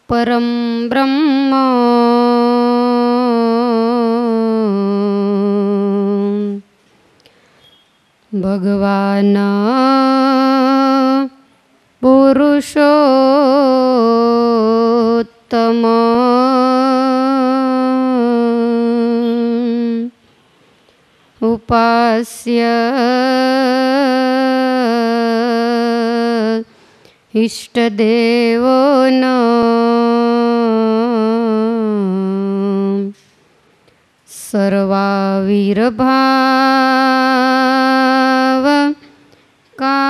परं ब्रह्म भगवान पुरुषोत्तम उपास्य इष्टदेवो न सर्वाविर्भाव कारणम्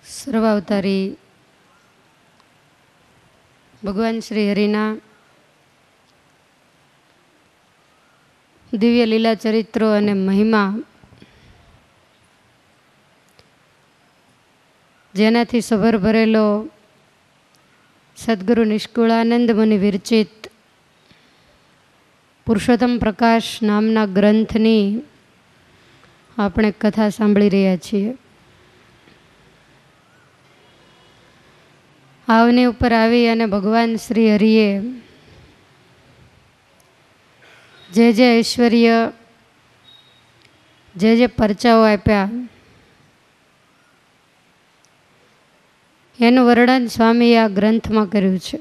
सर्वावतारी भगवान श्री हरिना दिव्य लीला चरित्रो अने महिमा जेनाथी सभर भरेलो सद्गुरु निष्कुळानंद मुनि विरचित पुरुषोत्तम प्रकाश नामना ग्रंथनी आपणे कथा सांभળી રહ્યા છીએ। आवनी उपर आवी अने भगवान श्री हरिए जे ऐश्वर्य जे परचाओ आप्या एनुं वर्णन स्वामी आ ग्रंथ में कर्युं छे।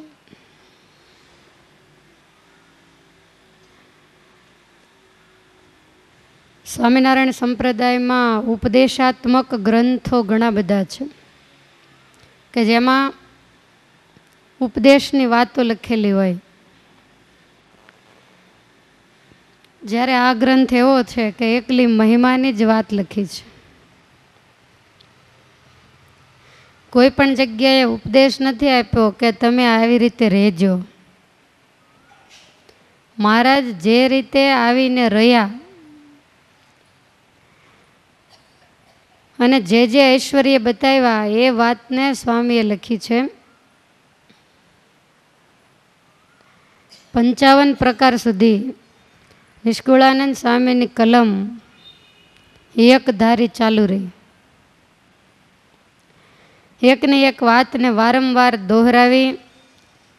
स्वामीनारायण संप्रदाय में उपदेशात्मक ग्रंथों घणा बधा छे के जेमां उपदेशनी वातो लखेली होय। ज्यारे आ ग्रंथ एवो छे के एकली महिमानी ज वात लखी छे। कोई पण जग्याए उपदेश नथी आप्यो के तमे आवी रीते रहेजो। महाराज जे रीते आवीने रह्या अने जे ऐश्वर्य बताव्या ए वातने स्वामीए लखी छे। 55 प्रकार सुधी निष्कुळानंद स्वामीनी कलम एक धारी चालू रही। एक ने एक वात ने वारंवार दोहरावी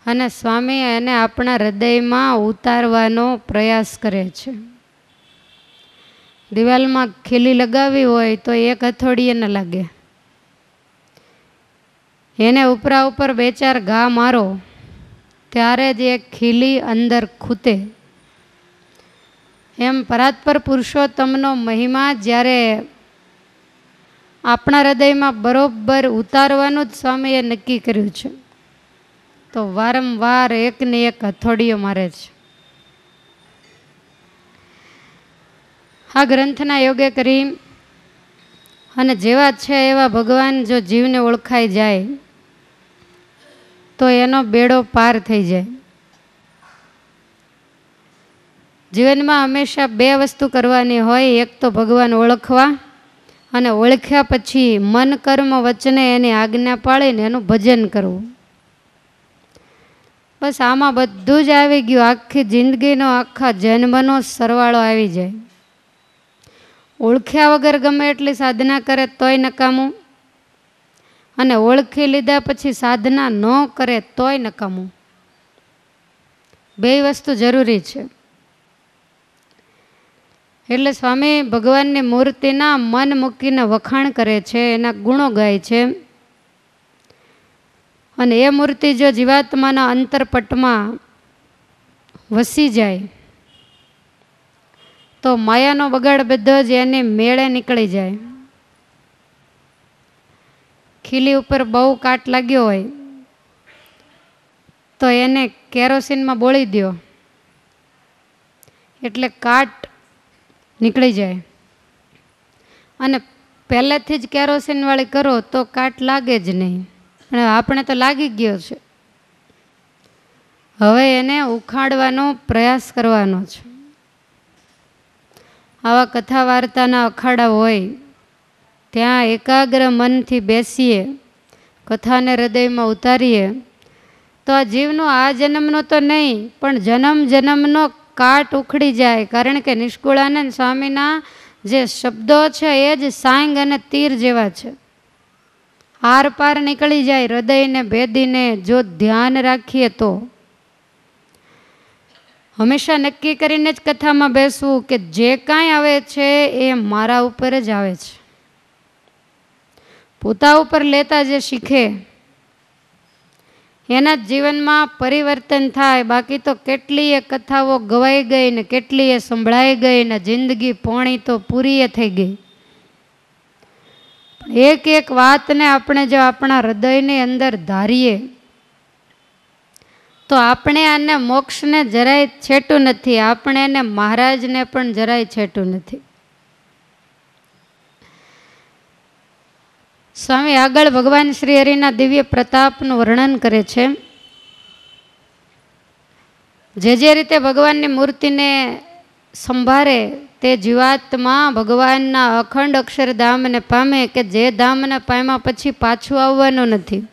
अने स्वामी एने आपणा हृदय में उतारवानो प्रयास करे छे। दीवाल में खीली लगावी होय तो एक हथोड़ीए न लागे, एने उपरा उपर 2-4 घा मारो त्यारे ज एक खीली अंदर खूते। एम परात्पर पुरुषोत्तमनो महिमा ज्यारे आपणा हृदय में बरोबर उतारवानुं ज स्वामीए नक्की कर्युं छे तो वारंवार एक ने एक हथोड़ीओ मारे छे। आ ग्रंथना योगे करी अने जेवा छे एवा भगवान जो जीवने ओळखाई जाए तो एनो बेड़ो पार थई जाए। जीवन में हमेशा 2 वस्तु करवानी होय, एक तो भगवान ओळखवा अने ओळख्या पछी मन कर्म वचने एनी आज्ञा पाळीने एनुं भजन करवुं। बस आमां बधुं ज आवी गयुं। आखी जिंदगीनो आखा जन्मनो सरवाळो आवी जाय। ओळख्या वगर गमे एटली साधना करे तोय नकामું अने ओळखी लीधा पछी साधना न करे तोय नकामું। 2 वस्तु जरूरी छे। एटले स्वामी भगवाननी मूर्तिना मन मूकीने वखाण करे छे, एना गुणो गाय छे। अने ए मूर्ति जो जीवात्माना अंतरपटमां वसी जाए तो मायानो बगाड़ बधो ज एने मेळे निकળી जाए। खीली उपर बहु काट लाग्यो होय तो एने केरोसीन में बोળી द्यो एटले काट निकળી जाए। अने पहलेथी ज केरोसीन वाળી करो तो काट लागे ज नहीं। अने आपणे तो लागी गयो छे, हवे एने उखाड़वानो प्रयास करवानो छे। आवा कथा वार्ताना अखाड़ा होय त्यां एकाग्र मन थी बेसीए, કથાને હૃદયમાં ઉતારીએ તો આ જીવનો આ જન્મનો તો નહીં પણ જન્મ જન્મનો કાટ ઉખડી જાય. કારણ કે નિષ્કુળાનંદ સ્વામીના જે શબ્દો છે એ જ સાંગ અને તીર જેવા છે. આર પાર નીકળી જાય હૃદયને ભેદીને જો ધ્યાન રાખીએ તો. હંમેશા નક્કી કરીને જ કથામાં બેસવું કે જે કાંઈ આવે છે એ મારા ઉપર જ આવે છે. પોતા ઉપર લેતા જે શીખે એના જ જીવનમાં પરિવર્તન થાય. બાકી તો કેટલીય કથાઓ ગવાઈ ગઈ ને કેટલીય સંભળાઈ ગઈ ને જિંદગી પોણી તો પૂરીએ થઈ ગઈ. એક એક વાતને આપણે જો આપણા હૃદયની અંદર ધારીએ તો આપણે આને મોક્ષને જરાય છેટું નથી, આપણે એને મહારાજને પણ જરાય છેટું નથી. સ્વામી આગળ ભગવાન શ્રી હરિના દિવ્ય પ્રતાપનું વર્ણન કરે છે. જે રીતે ભગવાનની મૂર્તિને સંભાળે તે જીવાત્મા ભગવાનના અખંડ અક્ષરધામને પામે કે જે ધામના પામ્યા પછી પાછું આવવાનું નથી,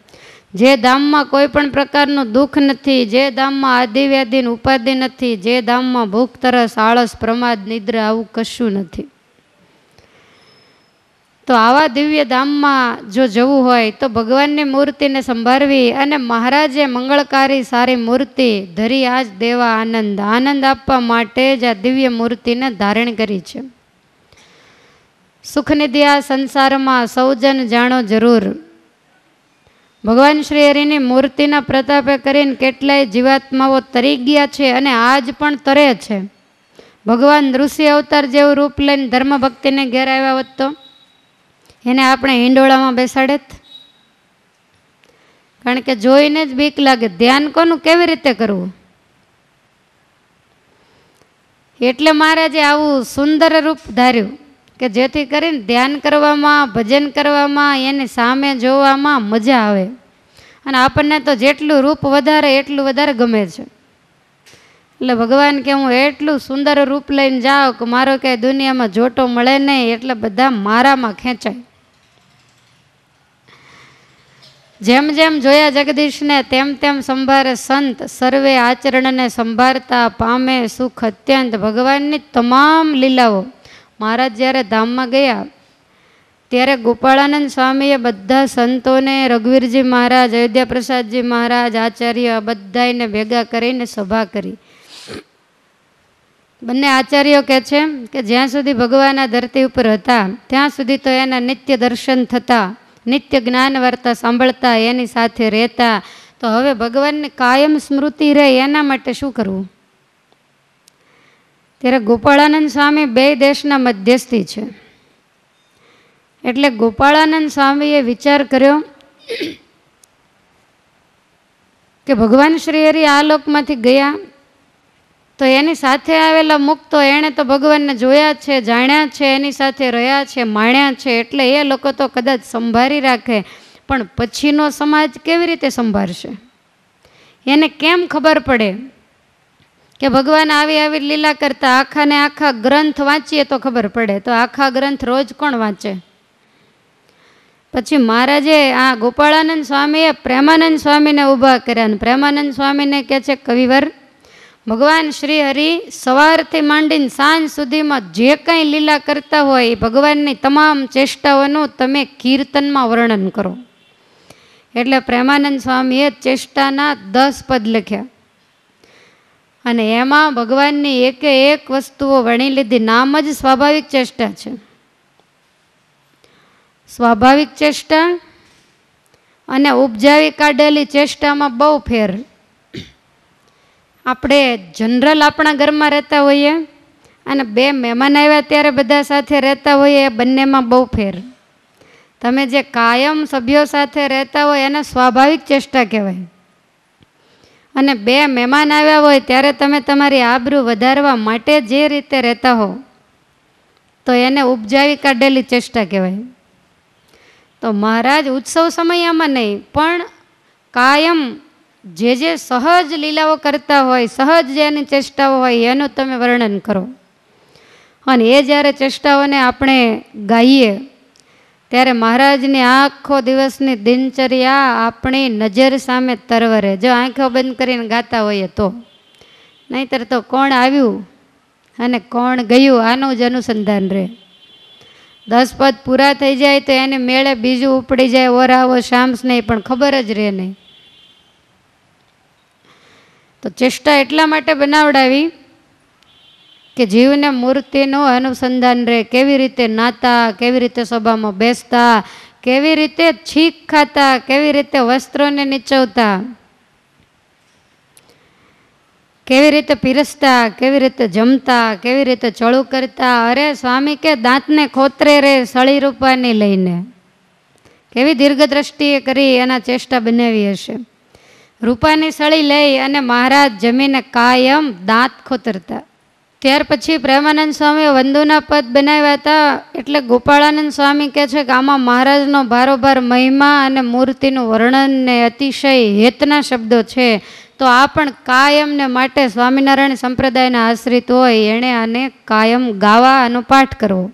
જે ધામમાં કોઈ પણ પ્રકારનું દુઃખ નથી, જે ધામમાં આદિવ્યાધિન ઉપાધિ નથી, જે ધામમાં ભૂખ તરસ આળસ પ્રમાદ નિદ્રા આવું કશું નથી. તો આવા દિવ્ય ધામમાં જો જવું હોય તો ભગવાનની મૂર્તિને સંભાળવી અને મહારાજે મંગળકારી સારી મૂર્તિ ધરી આજ દેવા આનંદ આનંદ આપવા માટે જ આ દિવ્ય મૂર્તિને ધારણ કરી છે. સુખનિધિ આ સંસારમાં સૌજન જાણો જરૂર. ભગવાન શ્રી હરિની મૂર્તિના પ્રતાપે કરીને કેટલાય જીવાત્માઓ તરી ગયા છે અને આજ પણ તરે છે. ભગવાન ઋષિ અવતાર જેવું રૂપ લઈને ધર્મ ભક્તિને ઘેર આવ્યા હોત તો એને આપણે હિંડોળામાં બેસાડેત. કારણ કે જોઈને જ બીક લાગે. ધ્યાન કોનું કેવી રીતે કરવું? એટલે મહારાજે આવું સુંદર રૂપ ધાર્યું કે જેથી કરીને ધ્યાન કરવામાં ભજન કરવામાં એની સામે જોવામાં મજા આવે. અને આપણને તો જેટલું રૂપ વધારે એટલું વધારે ગમે છે. એટલે ભગવાન કે હું એટલું સુંદર રૂપ લઈને જાઉં કે મારો ક્યાંય દુનિયામાં જોટો મળે નહીં, એટલે બધા મારામાં ખેંચાય. જેમ જેમ જોયા જગદીશને તેમ તેમ સંભાળે સંત, સર્વે આચરણને સંભાળતા પામે સુખ અત્યંત. ભગવાનની તમામ લીલાઓ મહારાજ જ્યારે ધામમાં ગયા ત્યારે ગોપાળાનંદ સ્વામીએ બધા સંતોને, રઘુવીરજી મહારાજ, અયોધ્યા પ્રસાદજી મહારાજ, આચાર્ય બધાને ભેગા કરીને સભા કરી. બંને આચાર્યો કહે છે કે જ્યાં સુધી ભગવાન આ ધરતી ઉપર હતા ત્યાં સુધી તો એના નિત્ય દર્શન થતા, નિત્ય જ્ઞાન વાર્તા સાંભળતા, એની સાથે રહેતા. તો હવે ભગવાનની કાયમ સ્મૃતિ રહે એના માટે શું કરવું? ત્યારે ગોપાળાનંદ સ્વામી બે દેશના મધ્યસ્થી છે. એટલે ગોપાળાનંદ સ્વામીએ વિચાર કર્યો કે ભગવાન શ્રી હરિ આ લોકમાંથી ગયા તો એની સાથે આવેલા મુક્તો એણે તો ભગવાનને જોયા છે, જાણ્યા છે, એની સાથે રહ્યા છે, માણ્યા છે. એટલે એ લોકો તો કદાચ સંભાળી રાખે, પણ પછીનો સમાજ કેવી રીતે સંભાળશે? એને કેમ ખબર પડે કે ભગવાન આવી આવી લીલા કરતા? આખા ને આખા ગ્રંથ વાંચીએ તો ખબર પડે. તો આખા ગ્રંથ રોજ કોણ વાંચે? પછી મહારાજે આ ગોપાળાનંદ સ્વામીએ પ્રેમાનંદ સ્વામીને ઊભા કર્યા. અને પ્રેમાનંદ સ્વામીને કહે છે, કવિવર, ભગવાન શ્રી હરિ સવારથી માંડીને સાંજ સુધીમાં જે કંઈ લીલા કરતા હોય એ ભગવાનની તમામ ચેષ્ટાઓનું તમે કીર્તનમાં વર્ણન કરો. એટલે પ્રેમાનંદ સ્વામીએ ચેષ્ટાના 10 પદ લખ્યા અને એમાં ભગવાનની એકે એક વસ્તુઓ વણી લીધી. નામ જ સ્વાભાવિક ચેષ્ટા છે. સ્વાભાવિક ચેષ્ટા અને ઉપજાવી કાઢેલી ચેષ્ટામાં બહુ ફેર. આપણે જનરલ આપણા ઘરમાં રહેતા હોઈએ અને 2 મહેમાન આવ્યા ત્યારે બધા સાથે રહેતા હોઈએ, એ બંનેમાં બહુ ફેર. તમે જે કાયમ સભ્યો સાથે રહેતા હોય એને સ્વાભાવિક ચેષ્ટા કહેવાય. અને 2 મહેમાન આવ્યા હોય ત્યારે તમે તમારી આબરૂ વધારવા માટે જે રીતે રહેતા હો તો એને ઉપજાવી કાઢેલી ચેષ્ટા કહેવાય. તો મહારાજ ઉત્સવ સમયમાં નહીં પણ કાયમ જે જે સહજ લીલાઓ કરતા હોય, સહજ જેની ચેષ્ટાઓ હોય એનું તમે વર્ણન કરો. અને એ જ્યારે ચેષ્ટાઓને આપણે ગાઈએ ત્યારે મહારાજની આખો દિવસની દિનચર્યા આપણી નજર સામે તરવરે, જો આંખો બંધ કરીને ગાતા હોઈએ તો. નહીંતર તો કોણ આવ્યું અને કોણ ગયું આનું જ અનુસંધાન રહે. 10 પદ પૂરા થઈ જાય તો એને મેળે બીજું ઉપડી જાય, ઓરાવો શામ્સ નહીં, પણ ખબર જ રહે નહીં. તો ચેષ્ટા એટલા માટે બનાવડાવી કે જીવને મૂર્તિનું અનુસંધાન રહે. કેવી રીતે નાતા, કેવી રીતે સભામાં બેસતા, કેવી રીતે છીક ખાતા, કેવી રીતે વસ્ત્રોને નીચવતા, કેવી રીતે પીરસતા, કેવી રીતે જમતા, કેવી રીતે ચળું કરતા. અરે સ્વામી કે દાંતને ખોતરે રે સળી રૂપાની લઈને. કેવી દીર્ઘ દ્રષ્ટિએ કરી એના ચેષ્ટા બનાવી હશે. રૂપાની સળી લઈ અને મહારાજ જમીને કાયમ દાંત ખોતરતા. ત્યાર પછી પ્રેમાનંદ સ્વામીએ વંદુના પદ બનાવ્યા હતા. એટલે ગોપાળાનંદ સ્વામી કહે છે કે આમાં મહારાજનો ભારોભાર મહિમા અને મૂર્તિનું વર્ણન ને અતિશય હેતના શબ્દો છે. તો આ પણ કાયમને માટે સ્વામિનારાયણ સંપ્રદાયના આશ્રિત હોય એણે આને કાયમ ગાવા અને પાઠ કરવો.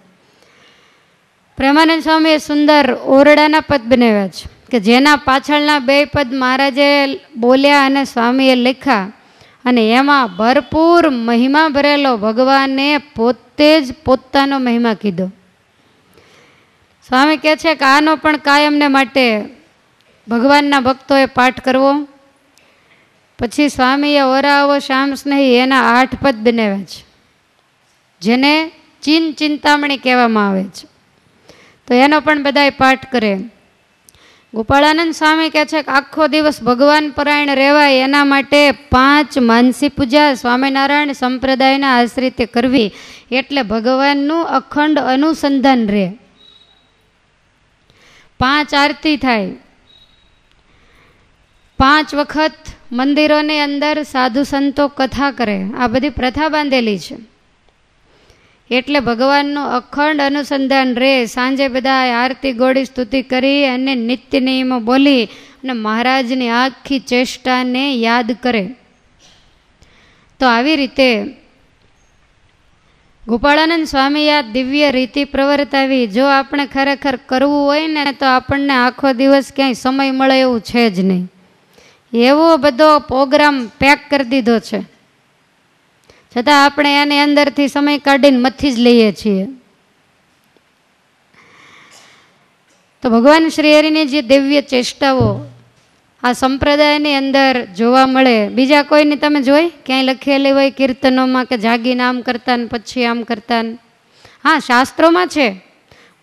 પ્રેમાનંદ સ્વામીએ સુંદર ઓરડાના પદ બનાવ્યા છે કે જેના પાછળના 2 પદ મહારાજે બોલ્યા અને સ્વામીએ લખ્યા, અને એમાં ભરપૂર મહિમા ભરેલો ભગવાને પોતે જ પોતાનો મહિમા કીધો. સ્વામી કહે છે કે આનો પણ કાયમને માટે ભગવાનના ભક્તોએ પાઠ કરવો. પછી સ્વામીએ ઓરાવો શામ્સ નહીં એના 8 પદ બનાવ્યા છે જેને ચિંતામણી કહેવામાં આવે છે. તો એનો પણ બધાય પાઠ કરે. ગોપાળાનંદ સ્વામી કહે છે કે આખો દિવસ ભગવાન પરાયણ રહેવાય એના માટે 5 માનસી પૂજા સ્વામિનારાયણ સંપ્રદાયના આશ્રિતે કરવી, એટલે ભગવાનનું અખંડ અનુસંધાન રહે. 5 આરતી થાય, 5 વખત મંદિરોની અંદર સાધુ સંતો કથા કરે. આ બધી પ્રથા બાંધેલી છે. એટલે ભગવાનનું અખંડ અનુસંધાન રહે. સાંજે બધા આરતી ગોળી સ્તુતિ કરી અને નિત્ય નિયમો બોલી અને મહારાજની આખી ચેષ્ટાને યાદ કરે. તો આવી રીતે ગોપાળાનંદ સ્વામી આ દિવ્ય રીતિ પ્રવર્તાવી. જો આપણે ખરેખર કરવું હોય ને તો આપણને આખો દિવસ ક્યાંય સમય મળે એવું છે જ નહીં. એવો બધો પ્રોગ્રામ પેક કરી દીધો છે, છતાં આપણે એની અંદરથી સમય કાઢીને મથી જ લઈએ છીએ. તો ભગવાન શ્રી હરિની જે દિવ્ય ચેષ્ટાઓ આ સંપ્રદાયની અંદર જોવા મળે, બીજા કોઈની તમે જોઈ ક્યાંય લખેલી હોય કીર્તનોમાં કે જાગીને આમ કરતા ને પછી આમ કરતા? હા, શાસ્ત્રોમાં છે,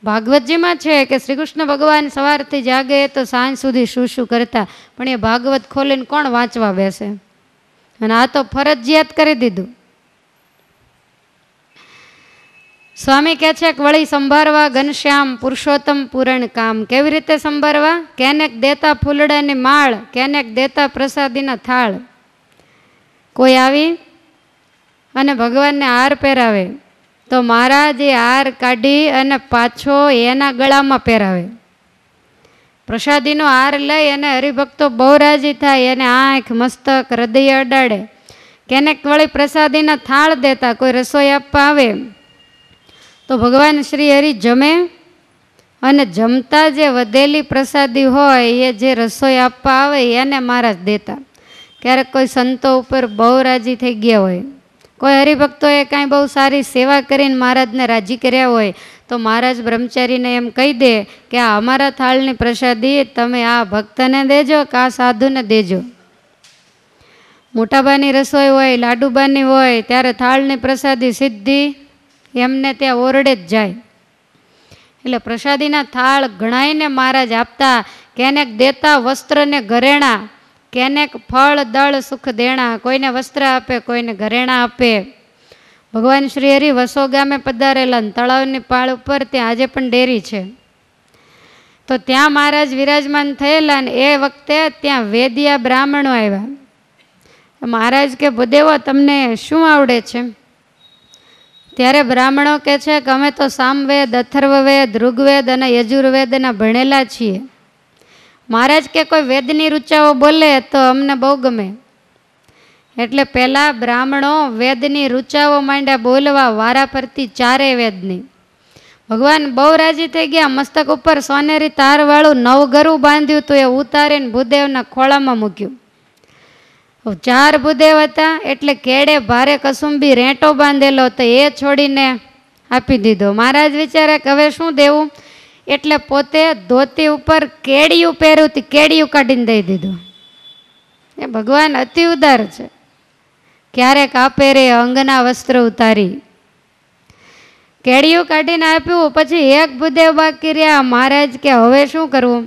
ભાગવતજીમાં છે કે શ્રી કૃષ્ણ ભગવાન સવારથી જાગે તો સાંજ સુધી શું કરતા. પણ એ ભાગવત ખોલીને કોણ વાંચવા બેસે? અને આ તો ફરજિયાત કરી દીધું. સ્વામી કહે છે કે વળી સંભાળવા ઘનશ્યામ પુરુષોત્તમ પૂરણ કામ. કેવી રીતે સંભાળવા? કેનેક દેતા ફૂલડાની માળ, કેનેક દેતા પ્રસાદીના થાળ. કોઈ આવી અને ભગવાનને હાર પહેરાવે તો મહારાજ એ હાર કાઢી અને પાછો એના ગળામાં પહેરાવે. પ્રસાદીનો હાર લઈ અને હરિભક્તો બહુ રાજી થાય, એને આંખ મસ્તક હૃદય અડાડે. કેનેક વળી પ્રસાદીના થાળ દેતા, કોઈ રસોઈ આપવા આવે તો ભગવાન શ્રી હરિ જમે અને જમતા જે વધેલી પ્રસાદી હોય એ જે રસોઈ આપવા આવે એને મહારાજ દેતા. ક્યારેક કોઈ સંતો ઉપર બહુ રાજી થઈ ગયા હોય, કોઈ હરિભક્તોએ કાંઈ બહુ સારી સેવા કરીને મહારાજને રાજી કર્યા હોય તો મહારાજ બ્રહ્મચારીને એમ કહી દે કે આ અમારા થાળની પ્રસાદી તમે આ ભક્તને દેજો કે આ સાધુને દેજો. મોટાબાની રસોઈ હોય, લાડુબાની હોય, ત્યારે થાળની પ્રસાદી સીધી એમને ત્યાં ઓરડે જ જાય. એટલે પ્રસાદીના થાળ ઘણાઈને મહારાજ આપતા. કેનેક દેતા વસ્ત્રને ઘરેણા, કેનેક ફળ દળ સુખ દેણા. કોઈને વસ્ત્ર આપે, કોઈને ઘરેણા આપે. ભગવાન શ્રી હરિ વસો ગામે પધારેલા, તળાવની પાળ ઉપર ત્યાં આજે પણ ડેરી છે. તો ત્યાં મહારાજ વિરાજમાન થયેલા ને એ વખતે ત્યાં વેદિયા બ્રાહ્મણો આવ્યા. મહારાજ કે ભૂદેવો તમને શું આવડે છે? ત્યારે બ્રાહ્મણો કહે છે કે અમે તો સામવેદ, અથર્વવેદ, ઋગ્વેદ અને યજુર્વેદના ભણેલા છીએ. મહારાજ કે કોઈ વેદની રૂચાઓ બોલે તો અમને બહુ ગમે. એટલે પહેલાં બ્રાહ્મણો વેદની રૂચાઓ માંડ્યા બોલવા, વારા ફરતી 4 વેદની. ભગવાન બહુ રાજી થઈ ગયા. મસ્તક ઉપર સોનેરી તારવાળું નવગરું બાંધ્યું તો એ ઉતારીને ભૂદેવના ખોળામાં મૂક્યું. 4 ભૂદેવ હતા એટલે કેડે ભારે કસુંબી રેંટો બાંધેલો તો એ છોડીને આપી દીધો. મહારાજ વિચારે કે હવે શું દેવું, એટલે પોતે ધોતી ઉપર કેડિયું પહેર્યું હતું, કેડિયું કાઢીને દઈ દીધું. એ ભગવાન અતિ ઉદાર છે. ક્યારેક આપે રે અંગના વસ્ત્ર ઉતારી. કેડિયું કાઢીને આપ્યું. પછી એક ભૂદેવ બાકી રહ્યા. મહારાજ કે હવે શું કરવું,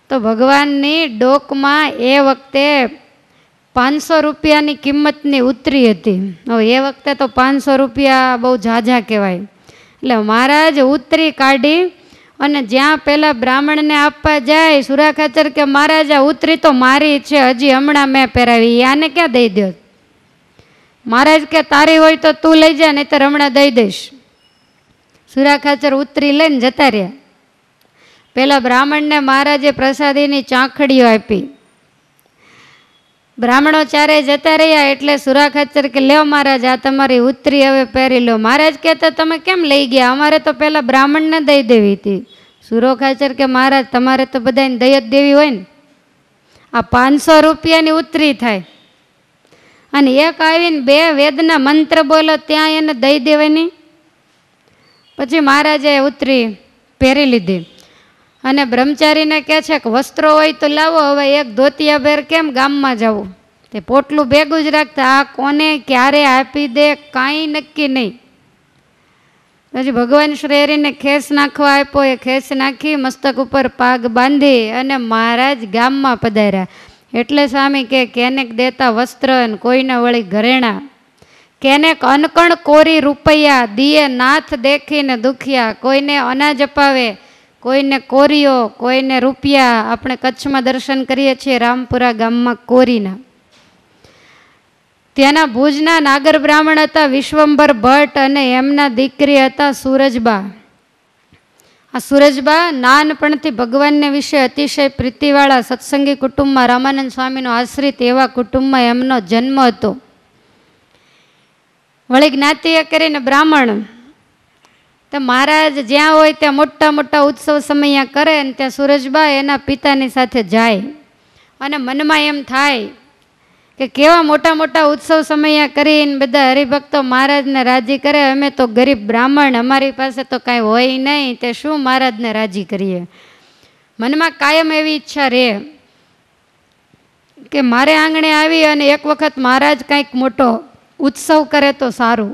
તો ભગવાનની ડોકમાં એ વખતે 500 રૂપિયાની કિંમતની ઉતરી હતી. હવે એ વખતે તો 500 રૂપિયા બહુ ઝાઝા કહેવાય. એટલે મહારાજ ઉતરી કાઢી અને જ્યાં પેલા બ્રાહ્મણને આપવા જાય, સુરાખાચર કે મહારાજ આ ઉતરી તો મારી છે, હજી હમણાં મેં પહેરાવી, આને ક્યાં દઈ દો. મહારાજ કે તારી હોય તો તું લઈ જા, નહીં તો હમણાં દઈ દઈશ. સુરાખાચર ઉતરી લઈને જતા રહ્યા. પેલા બ્રાહ્મણને મહારાજે પ્રસાદીની ચાંખડીઓ આપી. બ્રાહ્મણો ચારે જતા રહ્યા એટલે સુરાખાચર કે લ્યો મહારાજ આ તમારી ઉતરી હવે પહેરી લો. મહારાજ કહેતા તમે કેમ લઈ ગયા, અમારે તો પેલા બ્રાહ્મણને દઈ દેવી હતી. સુરાખાચર કે મહારાજ તમારે તો બધાને દઈ જ દેવી હોય ને, આ 500 રૂપિયાની ઉતરી થાય અને એક આવીને 2 વેદના મંત્ર બોલો ત્યાં એને દઈ દેવાની. પછી મહારાજે ઉતરી પહેરી લીધી અને બ્રહ્મચારીને કહે છે કે વસ્ત્રો હોય તો લાવો, હવે એક ધોતિયા ભેર કેમ ગામમાં જવું, તે પોટલું ભેગું જ રાખતા. આ કોને ક્યારે આપી દે કાંઈ નક્કી નહીં. પછી ભગવાન શ્રી હરિને ખેસ નાખવા આપ્યો. એ ખેસ નાખી મસ્તક ઉપર પાગ બાંધી અને મહારાજ ગામમાં પધાર્યા. એટલે સ્વામી કે કેનેક દેતા વસ્ત્ર અને કોઈને વળી ઘરેણા, કેનેક અનકણ કોરી રૂપૈયા, દિયે નાથ દેખીને દુખિયા. કોઈને અનાજ અપાવે, કોઈને કોરીઓ, કોઈને રૂપિયા. આપણે કચ્છમાં દર્શન કરીએ છીએ રામપુરા ગામમાં કોરીના. ત્યાંના ભુજના નાગર બ્રાહ્મણ હતા વિશ્વંભર ભટ્ટ અને એમના દીકરી હતા સુરજબા. આ સુરજબા નાનપણથી ભગવાનને વિશે અતિશય પ્રીતિવાળા સત્સંગી કુટુંબમાં, રામાનંદ સ્વામીનો આશ્રિત એવા કુટુંબમાં એમનો જન્મ હતો. વળી જ્ઞાતિએ કરીને બ્રાહ્મણ. તો મહારાજ જ્યાં હોય ત્યાં મોટા મોટા ઉત્સવ સમયા કરે ને ત્યાં સુરજબા એના પિતાની સાથે જાય અને મનમાં એમ થાય કે કેવા મોટા મોટા ઉત્સવ સમયા કરીને બધા હરિભક્તો મહારાજને રાજી કરે, અમે તો ગરીબ બ્રાહ્મણ, અમારી પાસે તો કાંઈ હોય નહીં, તે શું મહારાજને રાજી કરીએ. મનમાં કાયમ એવી ઈચ્છા રહે કે મારે આંગણે આવી અને એક વખત મહારાજ કાંઈક મોટો ઉત્સવ કરે તો સારું.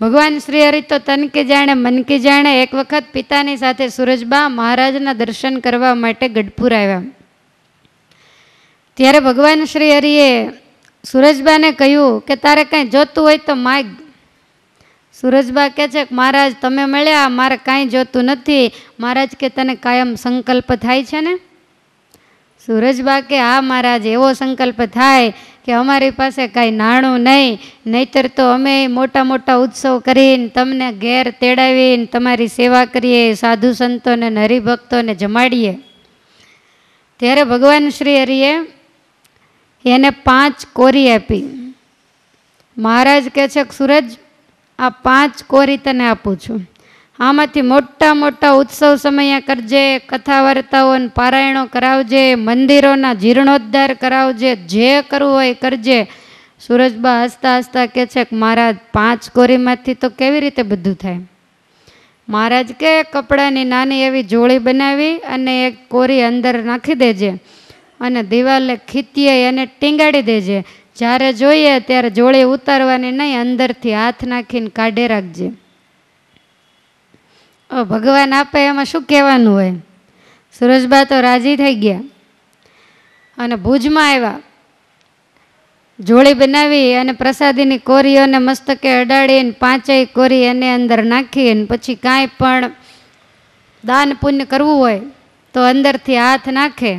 ભગવાન શ્રી હરિ તો તન કે જાણે મન કે જાણે. એક વખત પિતાની સાથે સુરજબા મહારાજના દર્શન કરવા માટે ગઢપુર આવ્યા. ત્યારે ભગવાન શ્રી હરિએ સુરજબાને કહ્યું કે તારે કાંઈ જોતું હોય તો માગ. સુરજબા કહે છે કે મહારાજ તમે મળ્યા, મારે કાંઈ જોતું નથી. મહારાજ કે તને કાયમ સંકલ્પ થાય છે ને? સુરજબા કે હા મહારાજ, એવો સંકલ્પ થાય કે અમારી પાસે કાંઈ નાણું નહીં, નહીતર તો અમે મોટા મોટા ઉત્સવ કરીને તમને ઘેર તેડાવીને તમારી સેવા કરીએ, સાધુ સંતોને હરિભક્તોને જમાડીએ. ત્યારે ભગવાન શ્રી હરિએ એને 5 કોરી આપી. મહારાજ કહે છે કે સૂરજ આ 5 કોરી તને આપું છું, આમાંથી મોટા મોટા ઉત્સવ સમયા કરજે, કથા વાર્તાઓ પારાયણો કરાવજે, મંદિરોના જીર્ણોદ્ધાર કરાવજે, જે કરવું હોય કરજે. સુરજબા હસતા હસતા કહે છે કે મહારાજ 5 કોરીમાંથી તો કેવી રીતે બધું થાય? મહારાજ કે કપડાની નાની એવી જોડી બનાવી અને એક કોરી અંદર નાખી દેજે અને દિવાલે ખીતીએ એને ટીંગાડી દેજે. જ્યારે જોઈએ ત્યારે જોડી ઉતારવાની નહીં, અંદરથી હાથ નાખીને કાઢે રાખજે. ભગવાન આપે એમાં શું કહેવાનું હોય. સુરજબા તો રાજી થઈ ગયા અને ભુજમાં આવ્યા. જોડી બનાવી અને પ્રસાદીની કોરીઓને મસ્તકે અડાડીને 5 કોરી એને અંદર નાખીને પછી કાંઈ પણ દાન પુણ્ય કરવું હોય તો અંદરથી હાથ નાખે.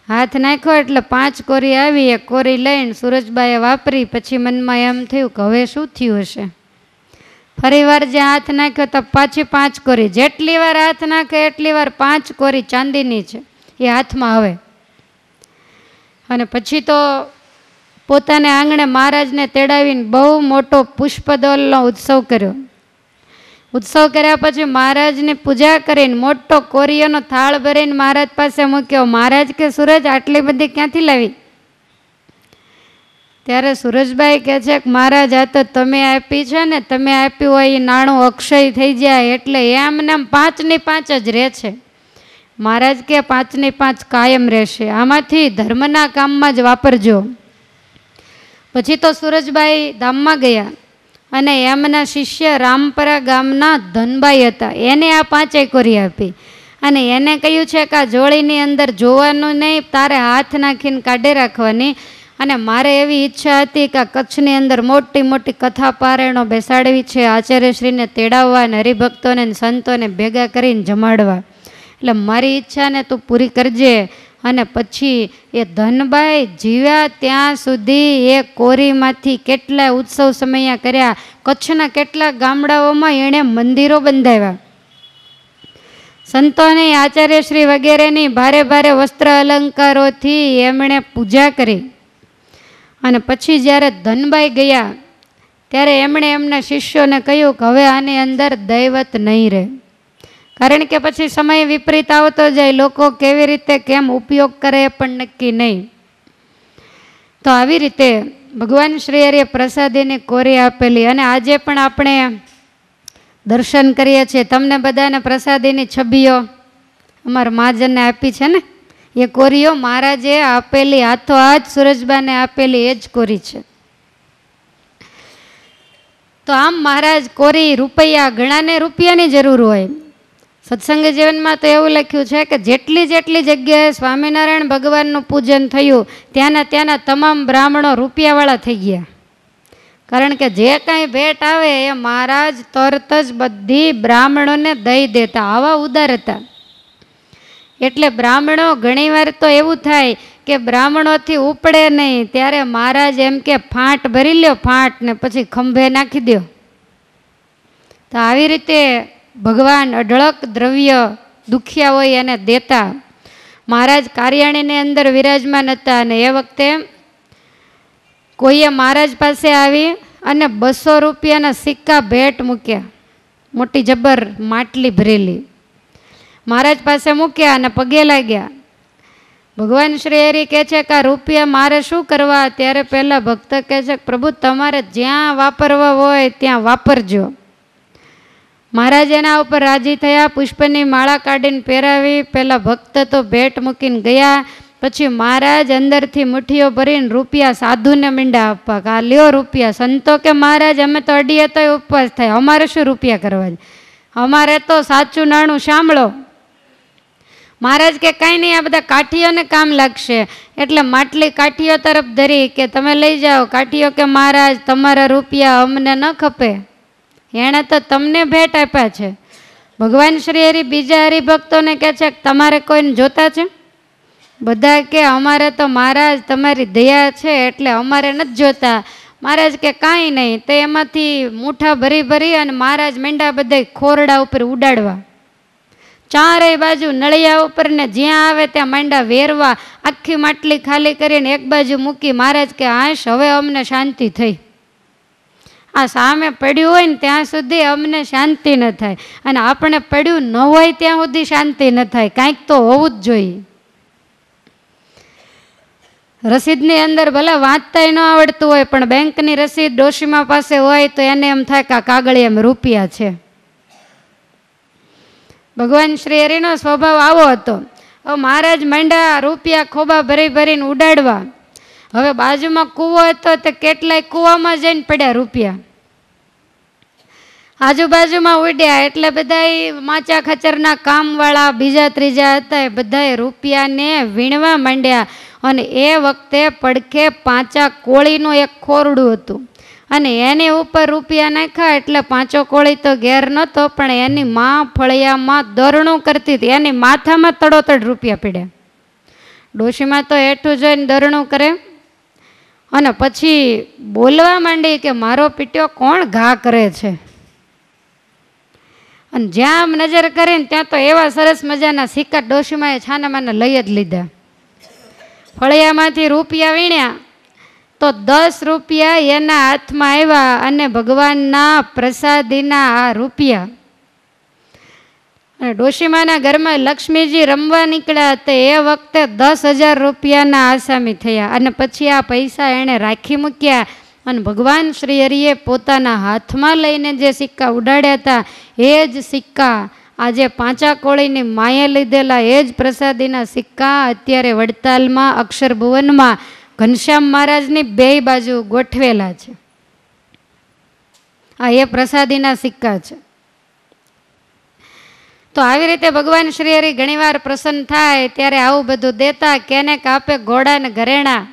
હાથ નાખ્યો એટલે 5 કોરી આવી. એ કોરી લઈને સુરજબાએ વાપરી. પછી મનમાં એમ થયું કે હવે શું થયું હશે. ફરી વાર જ્યાં હાથ નાખ્યો તો પાછી 5 કોરી. જેટલી વાર હાથ નાખે એટલી વાર 5 કોરી ચાંદીની છે એ હાથમાં આવે. અને પછી તો પોતાને આંગણે મહારાજને તેડાવીને બહુ મોટો પુષ્પદોલનો ઉત્સવ કર્યો. ઉત્સવ કર્યા પછી મહારાજની પૂજા કરીને મોટો કોરિયાનો થાળ ભરીને મહારાજ પાસે મૂક્યો. મહારાજ કે સૂરજ આટલી બધી ક્યાંથી લાવી? ત્યારે સૂરજબાઈ કહે છે કે મહારાજ આ તો તમે આપી છે ને, તમે આપ્યું હોય એ નાણું અક્ષય થઈ જાય એટલે એમને 5ની 5 જ રહે છે. મહારાજ કે 5ની 5 કાયમ રહેશે, આમાંથી ધર્મના કામમાં જ વાપરજો. પછી તો સૂરજબાઈ ધામમાં ગયા અને એમના શિષ્ય રામપરા ગામના ધનબાઈ હતા, એને આ 5 કોરી આપી અને એને કહ્યું છે કે આ જોડીની અંદર જોવાનું નહીં, તારે હાથ નાખીને કાઢી રાખવાની. અને મારે એવી ઈચ્છા હતી કે કચ્છની અંદર મોટી મોટી કથા પારાયણો બેસાડવી છે, આચાર્યશ્રીને તેડાવવા અને હરિભક્તોને સંતોને ભેગા કરીને જમાડવા. એટલે મારી ઈચ્છાને તું પૂરી કરજે. અને પછી એ ધનબાઈ જીવ્યા ત્યાં સુધી એ કોરીમાંથી કેટલા ઉત્સવ સમયા કર્યા, કચ્છના કેટલા ગામડાઓમાં એણે મંદિરો બંધાવ્યા. સંતોની આચાર્યશ્રી વગેરેની ભારે ભારે વસ્ત્ર અલંકારોથી એમણે પૂજા કરી. અને પછી જ્યારે ધનબાઈ ગયા ત્યારે એમણે એમના શિષ્યોને કહ્યું કે હવે આની અંદર દૈવત નહીં રહે, કારણ કે પછી સમય વિપરીત આવતો જાય, લોકો કેવી રીતે કેમ ઉપયોગ કરે એ પણ નક્કી નહીં. તો આવી રીતે ભગવાન શ્રી હરિએ પ્રસાદીની કોરી આપેલી અને આજે પણ આપણે દર્શન કરીએ છીએ. તમને બધાને પ્રસાદીની છબીઓ અમારા મહાજનને આપી છે ને, એ કોરીઓ મહારાજે આપેલી, હાથો હાથ સૂરજબાને આપેલી એ જ કોરી છે. તો આમ મહારાજ કોરી રૂપિયા, ઘણાને રૂપિયાની જરૂર હોય. સત્સંગ જીવનમાં તો એવું લખ્યું છે કે જેટલી જગ્યાએ સ્વામિનારાયણ ભગવાનનું પૂજન થયું ત્યાંના તમામ બ્રાહ્મણો રૂપિયાવાળા થઈ ગયા. કારણ કે જે કાંઈ ભેટ આવે એ મહારાજ તરત જ બધી બ્રાહ્મણોને દઈ દેતા, આવા ઉદાર હતા. એટલે બ્રાહ્મણો ઘણીવાર તો એવું થાય કે બ્રાહ્મણોથી ઉપડે નહીં, ત્યારે મહારાજ એમ કે ફાંટ ભરી લ્યો, ફાંટ ને પછી ખંભે નાખી દો. તો આવી રીતે ભગવાન અઢળક દ્રવ્ય દુખિયા હોય એને દેતા. મહારાજ કાર્યાણીની અંદર વિરાજમાન હતા અને એ વખતે કોઈએ મહારાજ પાસે આવી અને 200 રૂપિયાના સિક્કા ભેટ મૂક્યા, મોટી જબર માટલી ભરેલી મહારાજ પાસે મૂક્યા અને પગે લાગ્યા. ભગવાન શ્રી હરિ કહે છે કે આ રૂપિયા મારે શું કરવા? ત્યારે પહેલા ભક્ત કહે છે પ્રભુ તમારે જ્યાં વાપરવા હોય ત્યાં વાપરજો. મહારાજ એના ઉપર રાજી થયા, પુષ્પની માળા કાઢીને પહેરાવી. પહેલા ભક્ત તો ભેટ મૂકીને ગયા, પછી મહારાજ અંદરથી મુઠ્ઠીઓ ભરીને રૂપિયા સાધુને મીંડા આપવા કે આ લ્યો રૂપિયા. સંતો કે મહારાજ અમે તો અડીએ તો ઉપવાસ થાય, અમારે શું રૂપિયા કરવા છે, અમારે તો સાચું નાણું સાંભળો. મહારાજ કે કાંઈ નહીં, આ બધા કાઠીઓને કામ લાગશે. એટલે માટલી કાઠીઓ તરફ ધરી કે તમે લઈ જાઓ. કાઠીઓ કે મહારાજ તમારા રૂપિયા અમને ન ખપે, એણે તો તમને ભેટ આપ્યા છે. ભગવાન શ્રી હરિ બીજા હરિભક્તોને કહે છે કે તમારે કોઈને જોતા છે? બધા કે અમારે તો મહારાજ તમારી દયા છે એટલે અમારે નથી જોતા. મહારાજ કે કાંઈ નહીં. તો એમાંથી મૂઠા ભરી ભરી અને મહારાજ માંડ્યા બધા ખોરડા ઉપર ઉડાડવા, ચારેય બાજુ નળિયા ઉપર ને જ્યાં આવે ત્યાં માંડ્યા વેરવા. આખી માટલી ખાલી કરીને એક બાજુ મૂકી. મહારાજ કે હાશ હવે અમને શાંતિ થઈ. આ સામે પડ્યું હોય ને ત્યાં સુધી અમને શાંતિ ન થાય, અને આપણે પડ્યું ન હોય ત્યાં સુધી શાંતિ ન થાય. કાંઈક તો હોવું જ જોઈએ. રસીદની અંદર ભલે વાંચતાય ન આવડતું હોય પણ બેંકની રસીદ ડોશીમા પાસે હોય તો એને એમ થાય કે આ કાગળિયામાં રૂપિયા છે. ભગવાન શ્રી હરિનો સ્વભાવ આવો હતો. હવે મહારાજ માંડ્યા રૂપિયા ખોબા ભરી ભરીને ઉડાડવા. હવે બાજુમાં કૂવો હતો તે કેટલાય કૂવામાં જઈને પડ્યા રૂપિયા, આજુબાજુમાં ઉડ્યા. એટલે બધા માચા ખચરના કામવાળા બીજા ત્રીજા હતા એ બધાએ રૂપિયાને વીણવા માંડ્યા. અને એ વખતે પડખે 5 કોળીનું એક ખોરડું હતું અને એની ઉપર રૂપિયા નાખ્યા. એટલે 5 કોળી તો ઘેર નહોતો પણ એની માં ફળિયામાં દરણું કરતી હતી, એની માથામાં તડોતડ રૂપિયા પડ્યા. ડોશીમાં તો હેઠું જોઈને દરણું કરે અને પછી બોલવા માંડી કે મારો પીટ્યો કોણ ઘા કરે છે. અને જ્યાં નજર કરે ને ત્યાં તો એવા સરસ મજાના સિક્કા ડોશીમાએ છાનામાના લઈ જ લીધા. ફળિયામાંથી રૂપિયા વીણ્યા તો 10 રૂપિયા એના હાથમાં આવ્યા અને ભગવાનના પ્રસાદીના આ રૂપિયા અને ડોશીમાના ઘરમાં લક્ષ્મીજી રમવા નીકળ્યા હતા એ વખતે 10,000 રૂપિયાના આસામી થયા. અને પછી આ પૈસા એણે રાખી મૂક્યા અને ભગવાન શ્રી હરિએ પોતાના હાથમાં લઈને જે સિક્કા ઉડાડ્યા હતા એ જ સિક્કા આજે પાંચા કોળીની માએ લીધેલા એ જ પ્રસાદીના સિક્કા અત્યારે વડતાલમાં અક્ષરભુવનમાં ઘનશ્યામ મહારાજની બે બાજુ ગોઠવેલા છે. આ એ પ્રસાદીના સિક્કા છે. તો આવી રીતે ભગવાન શ્રી હરિ ઘણીવાર પ્રસન્ન થાય ત્યારે આવું બધું દેતા. કેને કાપે ઘોડા ને ઘરેણા,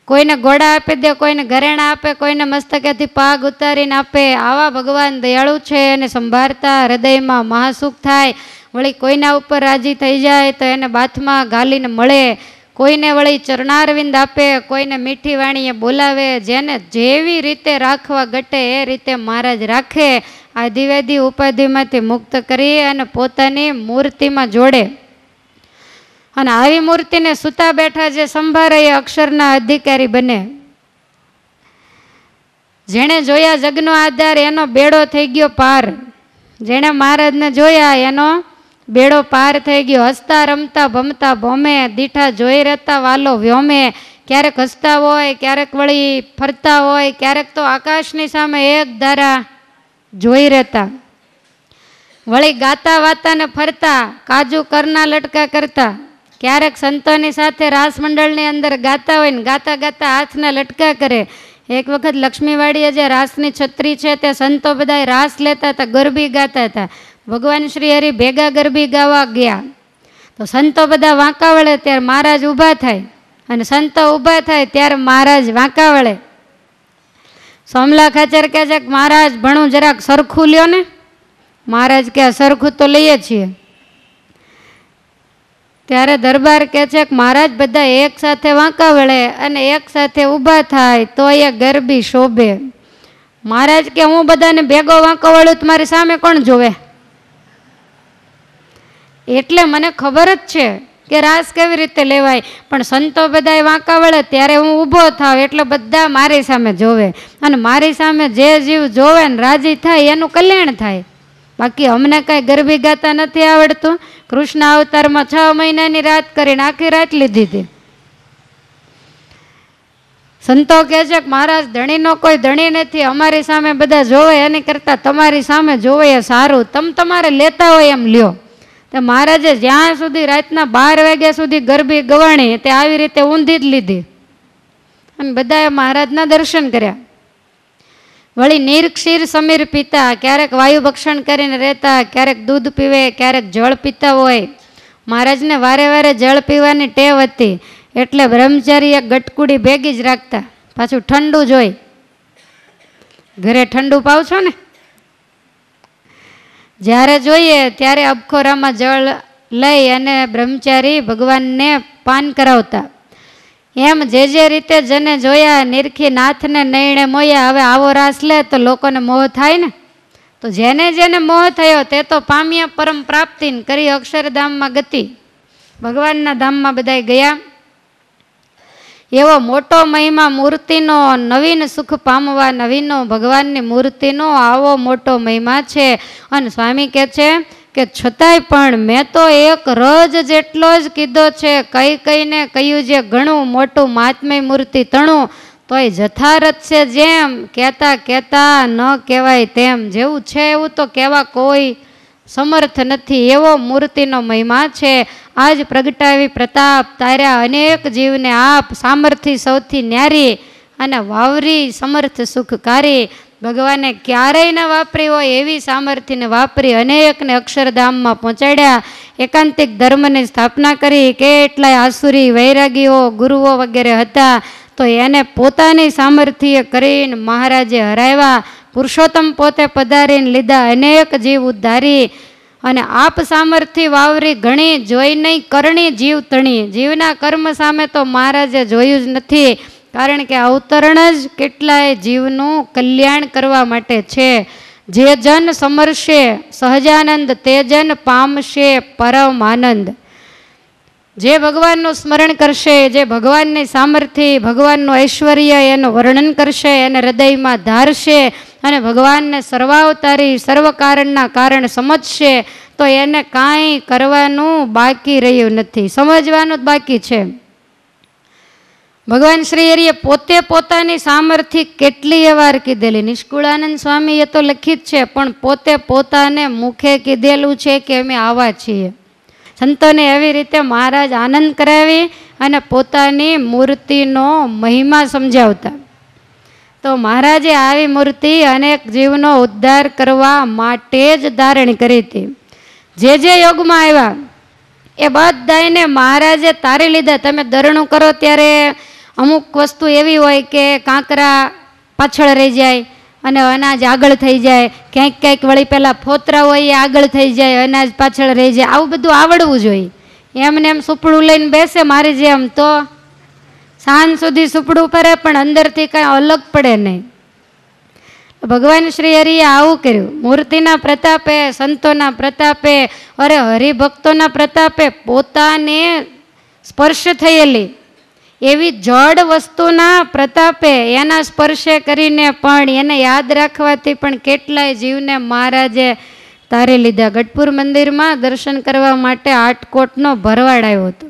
કોઈને ઘોડા આપી દે, કોઈને ઘરેણા આપે, કોઈને મસ્તકેથી પાગ ઉતારીને આપે. આવા ભગવાન દયાળુ છે અને સંભાળતા હૃદયમાં મહાસુખ થાય. વળી કોઈના ઉપર રાજી થઈ જાય તો એને બાથમાં ઘાલીને મળે, કોઈને વળી ચરણારવિંદ આપે, કોઈને મીઠી વાણીએ બોલાવે. જેને જેવી રીતે રાખવા ઘટે એ રીતે મહારાજ રાખે. આધિવેદી ઉપાધિમાંથી મુક્ત કરી અને પોતાની મૂર્તિમાં જોડે. અને આવી મૂર્તિને સૂતા બેઠા જે સંભાળે એ અક્ષરના અધિકારી બને. જેણે જોયા જગનો આધાર એનો બેડો થઈ ગયો પાર. જેણે મહારાજને જોયા એનો બેડો પાર થઈ ગયો. હસતા રમતા ભમતા ભોમે, દીઠા જોઈ રહેતા વાલો વ્યોમે. ક્યારેક હસતા હોય, ક્યારેક વળી ફરતા હોય, ક્યારેક તો આકાશની સામે એક ધારા જોઈ રહેતા. વળી ગાતા વાતા ને ફરતા, કાજુ કરના લટકા કરતા. ક્યારેક સંતોની સાથે રાસ મંડળની અંદર ગાતા હોય ને ગાતા ગાતા હાથના લટકા કરે. એક વખત લક્ષ્મીવાડીએ જે રાસની છત્રી છે તે સંતો બધા રાસ લેતા હતા, ગરબી ગાતા હતા. ભગવાન શ્રી હરિ ભેગા ગરબી ગાવા ગયા તો સંતો બધા વાંકા વળે ત્યારે મહારાજ ઊભા થાય અને સંતો ઊભા થાય ત્યારે મહારાજ વાંકા વળે. સોમલા ખાચર કહે છે કે મહારાજ ભણું જરાક સરખું લ્યો ને. મહારાજ કે સરખું તો લઈએ છીએ. ત્યારે દરબાર કહે છે કે મહારાજ બધા એક સાથે વાંકા વળે અને એક સાથે ઊભા થાય તો એ ગરબી શોભે. મહારાજ કે હું બધાને ભેગો વાંકો વળું તો મારી સામે કોણ જોવે? એટલે મને ખબર જ છે કે રાસ કેવી રીતે લેવાય, પણ સંતો બધા વાંકા વળે ત્યારે હું ઊભો થાવ એટલે બધા મારી સામે જોવે અને મારી સામે જે જીવ જોવે ને રાજી થાય એનું કલ્યાણ થાય. બાકી અમને કાંઈ ગરબી ગાતા નથી આવડતું. કૃષ્ણ અવતારમાં 6 મહિનાની રાત કરીને આખી રાત લીધી હતી. સંતો કહે છે કે મહારાજ ધણીનો કોઈ ધણી નથી, અમારી સામે બધા જોવે એની કરતાં તમારી સામે જોવે એ સારું, તમારે લેતા હોય એમ લ્યો. તો મહારાજે જ્યાં સુધી રાતના 12 વાગ્યા સુધી ગરબી ગવાણી તે આવી રીતે ઊંધી જ લીધી અને બધાએ મહારાજના દર્શન કર્યા. વળી નીર ક્ષીર સમીર પીતા, ક્યારેક વાયુ ભક્ષણ કરીને રહેતા, ક્યારેક દૂધ પીવે, ક્યારેક જળ પીતા હોય. મહારાજને વારે વારે જળ પીવાની ટેવ હતી એટલે બ્રહ્મચારી એક ગટકુડી ભેગી જ રાખતા. પાછું ઠંડુ જોઈ, ઘરે ઠંડુ પાવ છો ને, જ્યારે જોઈએ ત્યારે અબખોરામાં જળ લઈ અને બ્રહ્મચારી ભગવાનને પાન કરાવતા. એમ જે રીતે જને જોયા નિરખી નાથને નયણે મોયા. હવે આવો રાસ લે તો લોકોને મોહ થાય ને, તો જેને જેને મોહ થયો તે તો પામ્યા પરમ પ્રાપ્તિ કરી અક્ષરધામમાં ગતિ. ભગવાનના ધામમાં બધા ગયા. એવો મોટો મહિમા મૂર્તિનો, નવીન સુખ પામવા નવીનો ભગવાનની મૂર્તિનો આવો મોટો મહિમા છે. અને સ્વામી કહે છે કે છતાંય પણ મેં તો એક રજ જેટલો જ કીધો છે. કઈને કહ્યું જે ઘણું મોટું મહાત્મ્ય મૂર્તિ તણું, તોય જથારથ છે જેમ કહેતા કહેતા ન કહેવાય તેમ. જેવું છે એવું તો કહેવા કોઈ સમર્થ નથી. એવો મૂર્તિનો મહિમા છે. આજ પ્રગટાવી પ્રતાપ તાર્યા અનેક જીવને આપ. સામર્થ્ય સૌથી ન્યારી અને વાવરી સમર્થ સુખકારી. ભગવાને ક્યારેય ન વાપરી હોય એવી સામર્થ્યને વાપરી અનેકને અક્ષરધામમાં પહોંચાડ્યા. એકાંતિક ધર્મની સ્થાપના કરી. કેટલાય આસુરી વૈરાગીઓ ગુરુઓ વગેરે હતા તો એને પોતાની સામર્થ્ય કરીને મહારાજે હરાવ્યા. પુરુષોત્તમ પોતે પધારીને લીધા અનેક જીવ ઉદ્ધારી. અને આપ સામર્થ્ય વાવરી ઘણી જોઈ નહીં કરણી જીવ તણી. જીવના કર્મ સામે તો મહારાજે જોયું જ નથી, કારણ કે અવતરણ જ કેટલાય જીવનું કલ્યાણ કરવા માટે છે. જે જન સમરશે સહજાનંદ તે જન પામશે પરમ આનંદ. જે ભગવાનનું સ્મરણ કરશે, જે ભગવાનની સામર્થ્ય ભગવાનનું ઐશ્વર્ય એનું વર્ણન કરશે, એને હૃદયમાં ધારશે અને ભગવાનને સર્વાવતારી સર્વ કારણના કારણ સમજશે તો એને કાંઈ કરવાનું બાકી રહ્યું નથી, સમજવાનું જ બાકી છે. ભગવાન શ્રી હરિએ પોતે પોતાની સામર્થ્ય કેટલીય વાર કીધેલી. નિષ્કુળાનંદ સ્વામીએ તો લખી જ છે, પણ પોતે પોતાને મુખે કીધેલું છે કે અમે આવા છીએ. સંતોને એવી રીતે મહારાજ આનંદ કરાવી અને પોતાની મૂર્તિનો મહિમા સમજાવતા. તો મહારાજે આવી મૂર્તિ અનેક જીવનો ઉદ્ધાર કરવા માટે જ ધારણ કરી હતી. જે યોગમાં આવ્યા એ બધાને મહારાજે તારી લીધા. તમે દરણું કરો ત્યારે અમુક વસ્તુ એવી હોય કે કાંકરા પાછળ રહી જાય અને અનાજ આગળ થઈ જાય, ક્યાંક ક્યાંક વળી પહેલાં ફોતરા હોય એ આગળ થઈ જાય, અનાજ પાછળ રહી જાય. આવું બધું આવડવું જોઈએ. એમને એમ સુપડું લઈને બેસે મારી જેમ તો સાંજ સુધી સુપડું ફરે પણ અંદરથી કાંઈ અલગ પડે નહીં. ભગવાન શ્રી હરિએ આવું કર્યું. મૂર્તિના પ્રતાપે, સંતોના પ્રતાપે, અરે હરિભક્તોના પ્રતાપે પોતાને સ્પર્શ થયેલી એવી જડ વસ્તુના પ્રતાપે એના સ્પર્શે કરીને પણ એને યાદ રાખવાથી પણ કેટલાય જીવને મહારાજે તારી લીધા. ગઢપુર મંદિરમાં દર્શન કરવા માટે આટકોટનો ભરવાડ આવ્યો હતો.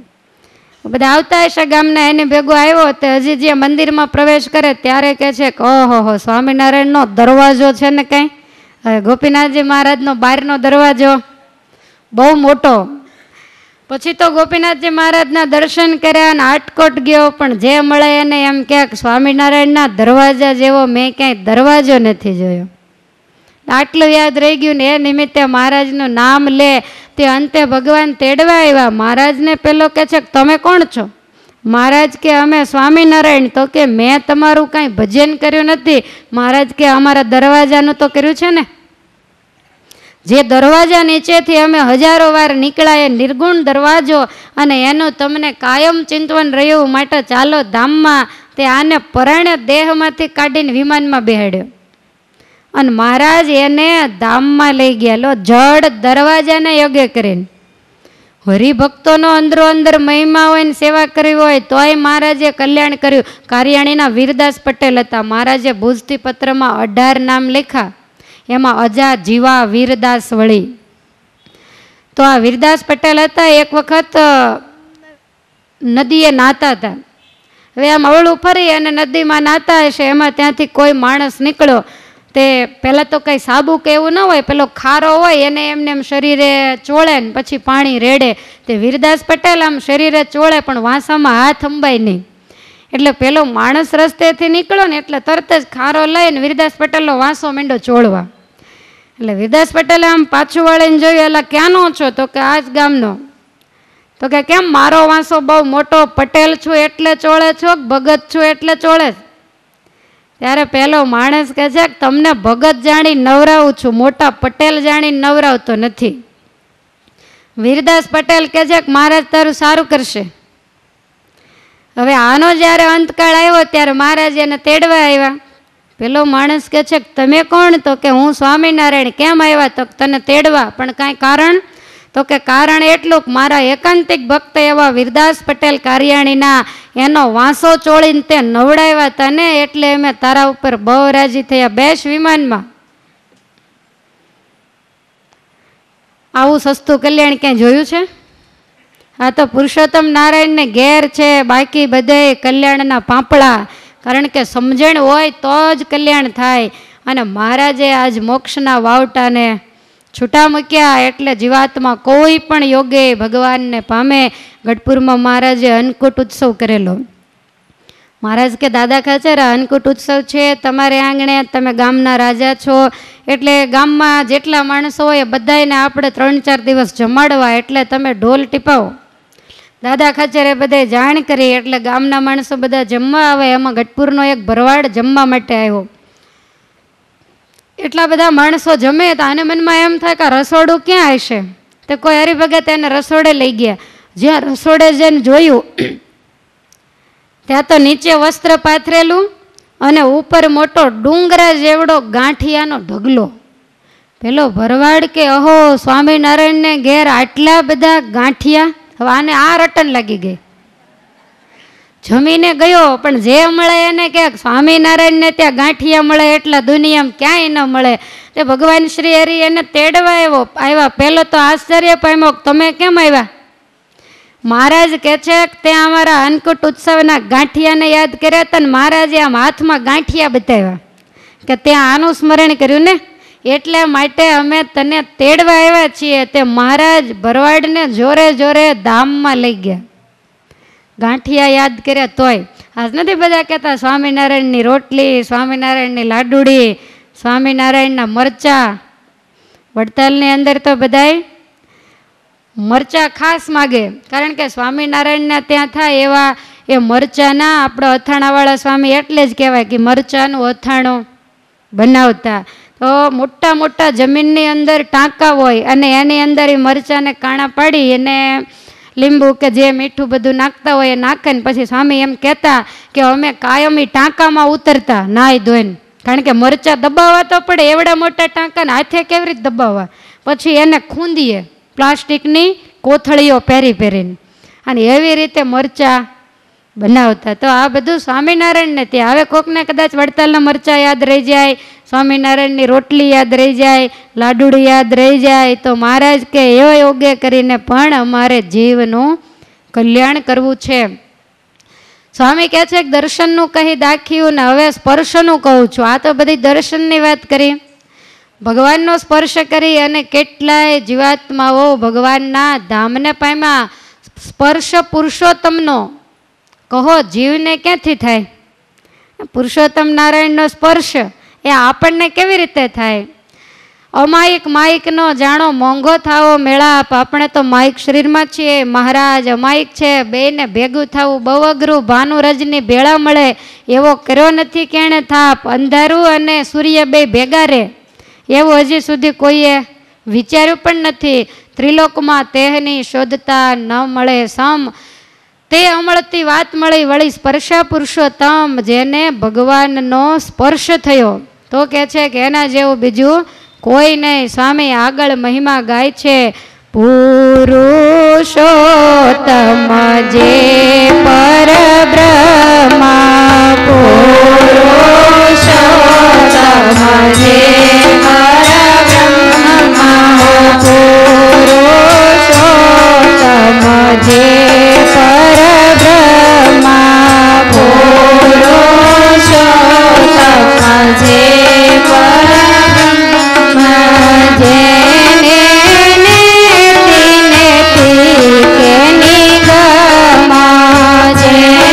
બધા આવતા હશે ગામના, એને ભેગો આવ્યો તે હજી જે મંદિરમાં પ્રવેશ કરે ત્યારે કહે છે કે ઓહો સ્વામિનારાયણનો દરવાજો છે ને કાંઈ ગોપીનાથજી મહારાજનો બહારનો દરવાજો બહુ મોટો. પછી તો ગોપીનાથજી મહારાજના દર્શન કર્યા અને આટકોટ ગયો, પણ જે મળે એને એમ કહે સ્વામિનારાયણના દરવાજા જેવો મેં ક્યાંય દરવાજો નથી જોયો. આટલું યાદ રહી ગયું ને એ નિમિત્તે મહારાજનું નામ લે તે અંતે ભગવાન તેડવા આવ્યા. મહારાજને પેલો કહે છે કે તમે કોણ છો? મહારાજ કે અમે સ્વામિનારાયણ. તો કે મેં તમારું કાંઈ ભજન કર્યું નથી. મહારાજ કે અમારા દરવાજાનું તો કર્યું છે ને. જે દરવાજા નીચેથી અમે હજારો વાર નીકળાય નિર્ગુણ દરવાજો અને એનું તમને કાયમ ચિંતવન રહ્યું માટે ચાલો ધામમાં. તે આને પરાણે દેહમાંથી કાઢીને વિમાનમાં બેહાડ્યો અને મહારાજ એને ધામમાં લઈ ગયા. લો જડ દરવાજાને યોગ્ય કરીને હરિભક્તોનો અંદરો અંદર મહિમા હોય ને સેવા કરવી હોય તોય મહારાજે કલ્યાણ કર્યું. કારિયાણીના વીરદાસ પટેલ હતા. મહારાજે ભુજથી પત્રમાં 18 નામ લખ્યા. એમાં અજા, જીવા, વીરદાસ વળી. તો આ વીરદાસ પટેલ હતા. એક વખત નદીએ નાહતા હતા. હવે આમ અવળું ફરી અને નદીમાં નાહતા હશે, એમાં ત્યાંથી કોઈ માણસ નીકળ્યો. તે પહેલાં તો કંઈ સાબુ કે એવું ન હોય, પેલો ખારો હોય એને એમને એમ શરીરે ચોળે ને પછી પાણી રેડે. તે વીરદાસ પટેલ આમ શરીરે ચોળે પણ વાંસામાં હાથ અંબાય નહીં. એટલે પેલો માણસ રસ્તેથી નીકળ્યો ને એટલે તરત જ ખારો લઈને વીરદાસ પટેલનો વાંસો માંડ્યો ચોળવા. એટલે વીરદાસ પટેલે આમ પાછું વળીને જોયું, એટલે ક્યાંનો છો? તો કે આ જ ગામનો. તો કે કેમ મારો વાંસો બહુ મોટો, પટેલ છું એટલે ચોળે છો, ભગત છું એટલે ચોળે? ત્યારે પેલો માણસ કહે છે કે તમને ભગત જાણી નવરાવું છું, મોટા પટેલ જાણી નવરાવતો નથી. વીરદાસ પટેલ કહે છે કે મહારાજ તારું સારું કરશે. હવે આનો જ્યારે અંતકાળ આવ્યો ત્યારે મહારાજ એને તેડવા આવ્યા. પેલો માણસ કહે છે કે તમે કોણ? તો કે હું સ્વામિનારાયણ. કેમ આવ્યા? તો તને તેડવા. પણ કાંઈ કારણ? તો કે કારણ એટલું કે મારા એકાંતિક ભક્ત એવા વીરદાસ પટેલ કારિયાણીના એનો વાંસો ચોળીને તે નવડાવ્યા તને, એટલે અમે તારા ઉપર બહુ રાજી થયા. બેસ વિમાનમાં. આવું સસ્તું કલ્યાણ ક્યાંય જોયું છે? આ તો પુરુષોત્તમ નારાયણને ઘેર છે, બાકી બધે કલ્યાણના પાંપળા. કારણ કે સમજણ હોય તો જ કલ્યાણ થાય. અને મહારાજે આજ મોક્ષના વાવટાને છૂટા મૂક્યા એટલે જીવાત્મા કોઈ પણ યોગે ભગવાનને પામે. ગઢપુરમાં મહારાજે અન્નકૂટ ઉત્સવ કરેલો. મહારાજ કે દાદા ખાચર અન્નકૂટ ઉત્સવ છે તમારે આંગણે, તમે ગામના રાજા છો એટલે ગામમાં જેટલા માણસો હોય બધાને આપણે 3-4 દિવસ જમાડવા, એટલે તમે ઢોલ ટીપાવો. દાદા ખાચરે બધે જાણ કરી એટલે ગામના માણસો બધા જમવા આવે. એમાં ગઢપુરનો એક ભરવાડ જમવા માટે આવ્યો. એટલા બધા માણસો જમે તો આને મનમાં એમ થાય કે રસોડું ક્યાં હશે? તો કોઈ હરિભગત એને રસોડે લઈ ગયા. જ્યાં રસોડે જઈને જોયું ત્યાં તો નીચે વસ્ત્ર પાથરેલું અને ઉપર મોટો ડુંગરા જેવડો ગાંઠિયાનો ઢગલો. પેલો ભરવાડ કે અહો સ્વામિનારાયણને ઘેર આટલા બધા ગાંઠિયા. હવે આને આ રટન લાગી ગઈ. જમીને ગયો, પણ જે મળે એને કે સ્વામિનારાયણને ત્યાં ગાંઠિયા મળે એટલા દુનિયામાં ક્યાંય ન મળે. તે ભગવાન શ્રી હરિ એને તેડવા આવ્યા. પહેલો તો આશ્ચર્ય પામ્યો, તમે કેમ આવ્યા? મહારાજ કહે છે કે ત્યાં અમારા અન્નકૂટ ઉત્સવના ગાંઠિયાને યાદ કર્યા હતા ને મહારાજે આમ હાથમાં ગાંઠિયા બતાવ્યા કે ત્યાં આનું સ્મરણ કર્યું ને, એટલે માટે અમે તને તેડવા આવ્યા છીએ. તે મહારાજ ભરવાડને જોરે જોરે ધામમાં લઈ ગયા. ગાંઠિયા યાદ કર્યા તોય આજ નથી બધા કહેતા સ્વામિનારાયણની રોટલી, સ્વામિનારાયણની લાડુડી, સ્વામિનારાયણના મરચા. વડતાલની અંદર તો બધાય મરચા ખાસ માગે, કારણ કે સ્વામિનારાયણના ત્યાં થાય એવા એ મરચાના આપણે અથાણાવાળા સ્વામી એટલે જ કહેવાય કે મરચાનું અથાણું બનાવતા. તો મોટા મોટા જમીનની અંદર ટાંકા હોય અને એની અંદર એ મરચાંને કાણા પાડી અને લીંબુ કે જે મીઠું બધું નાખતા હોય એ નાખે ને પછી સ્વામી એમ કહેતા કે અમે કાયમી ટાંકામાં ઉતરતા નાહી ધોઈને, કારણ કે મરચાં દબાવવા તો પડે, એવડા મોટા ટાંકાને હાથે કેવી રીતે દબાવવા, પછી એને ખૂંદીએ પ્લાસ્ટિકની કોથળીઓ પહેરી પહેરીને અને એવી રીતે મરચાં બનાવતા. તો આ બધું સ્વામિનારાયણને ત્યાં. હવે કોકને કદાચ વડતાલના મરચાં યાદ રહી જાય, સ્વામિનારાયણની રોટલી યાદ રહી જાય, લાડુડી યાદ રહી જાય, તો મહારાજ કે એવો યોગ્ય કરીને પણ અમારે જીવનું કલ્યાણ કરવું છે. સ્વામી કહે છે કે દર્શનનું કહી દાખ્યું ને હવે સ્પર્શનું કહું છું. આ તો બધી દર્શનની વાત કરી, ભગવાનનો સ્પર્શ કરી અને કેટલાય જીવાત્માઓ ભગવાનના ધામને પામ્યા. સ્પર્શ પુરુષોત્તમનો કહો જીવને ક્યાંથી થાય? પુરુષોત્તમ નારાયણનો સ્પર્શ એ આપણને કેવી રીતે થાય? અમાયિક માયિકનો જાણો મોંઘો થાવો મેળાપ. આપણે તો માયિક શરીરમાં છીએ, મહારાજ અમાયિક છે. બેને ભેગું થવું બહુ અઘરું. ભાનુ રજની ભેળા મળે એવો કર્યો નથી કેણે થાપ. અંધારું અને સૂર્ય બે ભેગા રે એવું હજી સુધી કોઈએ વિચાર્યું પણ નથી. ત્રિલોકમાં તેહની શોધતા ન મળે સમ. તે અમળતી વાત મળી વળી સ્પર્શા પુરુષોત્તમ, જેને ભગવાનનો સ્પર્શ થયો તો કહે છે કે એના જેવું બીજું કોઈ નહીં. સ્વામી આગળ મહિમા ગાય છે, પુરુષોત્તમ જે પરબ્રહ્મા, પુરુષોત્તમ જે પરબ્રહ્મા, પુરુષોત્તમ જે પરબ્રહ્મા, પુરુષોત્તમ જે પરબ્રહ્મા, જેને નેતિ નેતિ કે નિગમા, જેને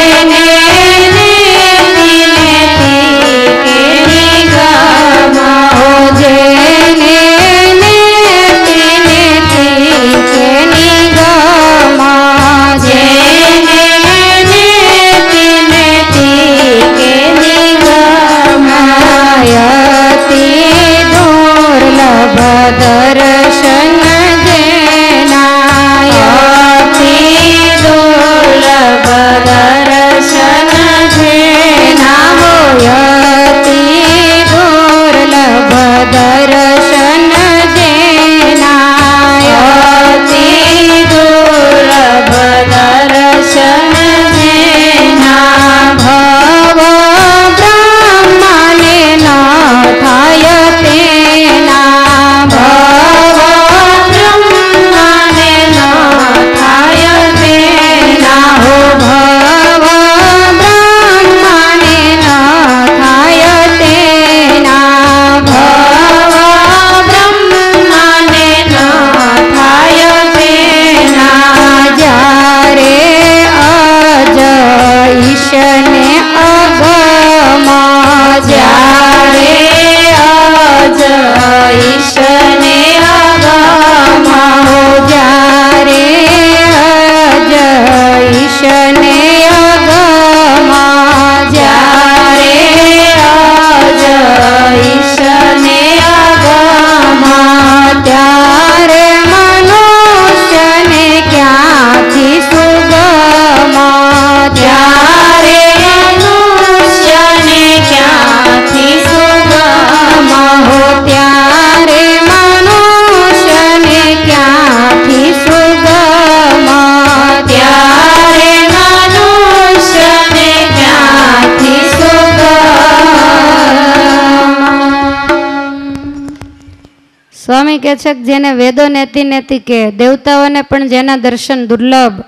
સ્વામી કહે છે કે જેને વેદો નેતિ નેતિ કે દેવતાઓને પણ જેના દર્શન દુર્લભ,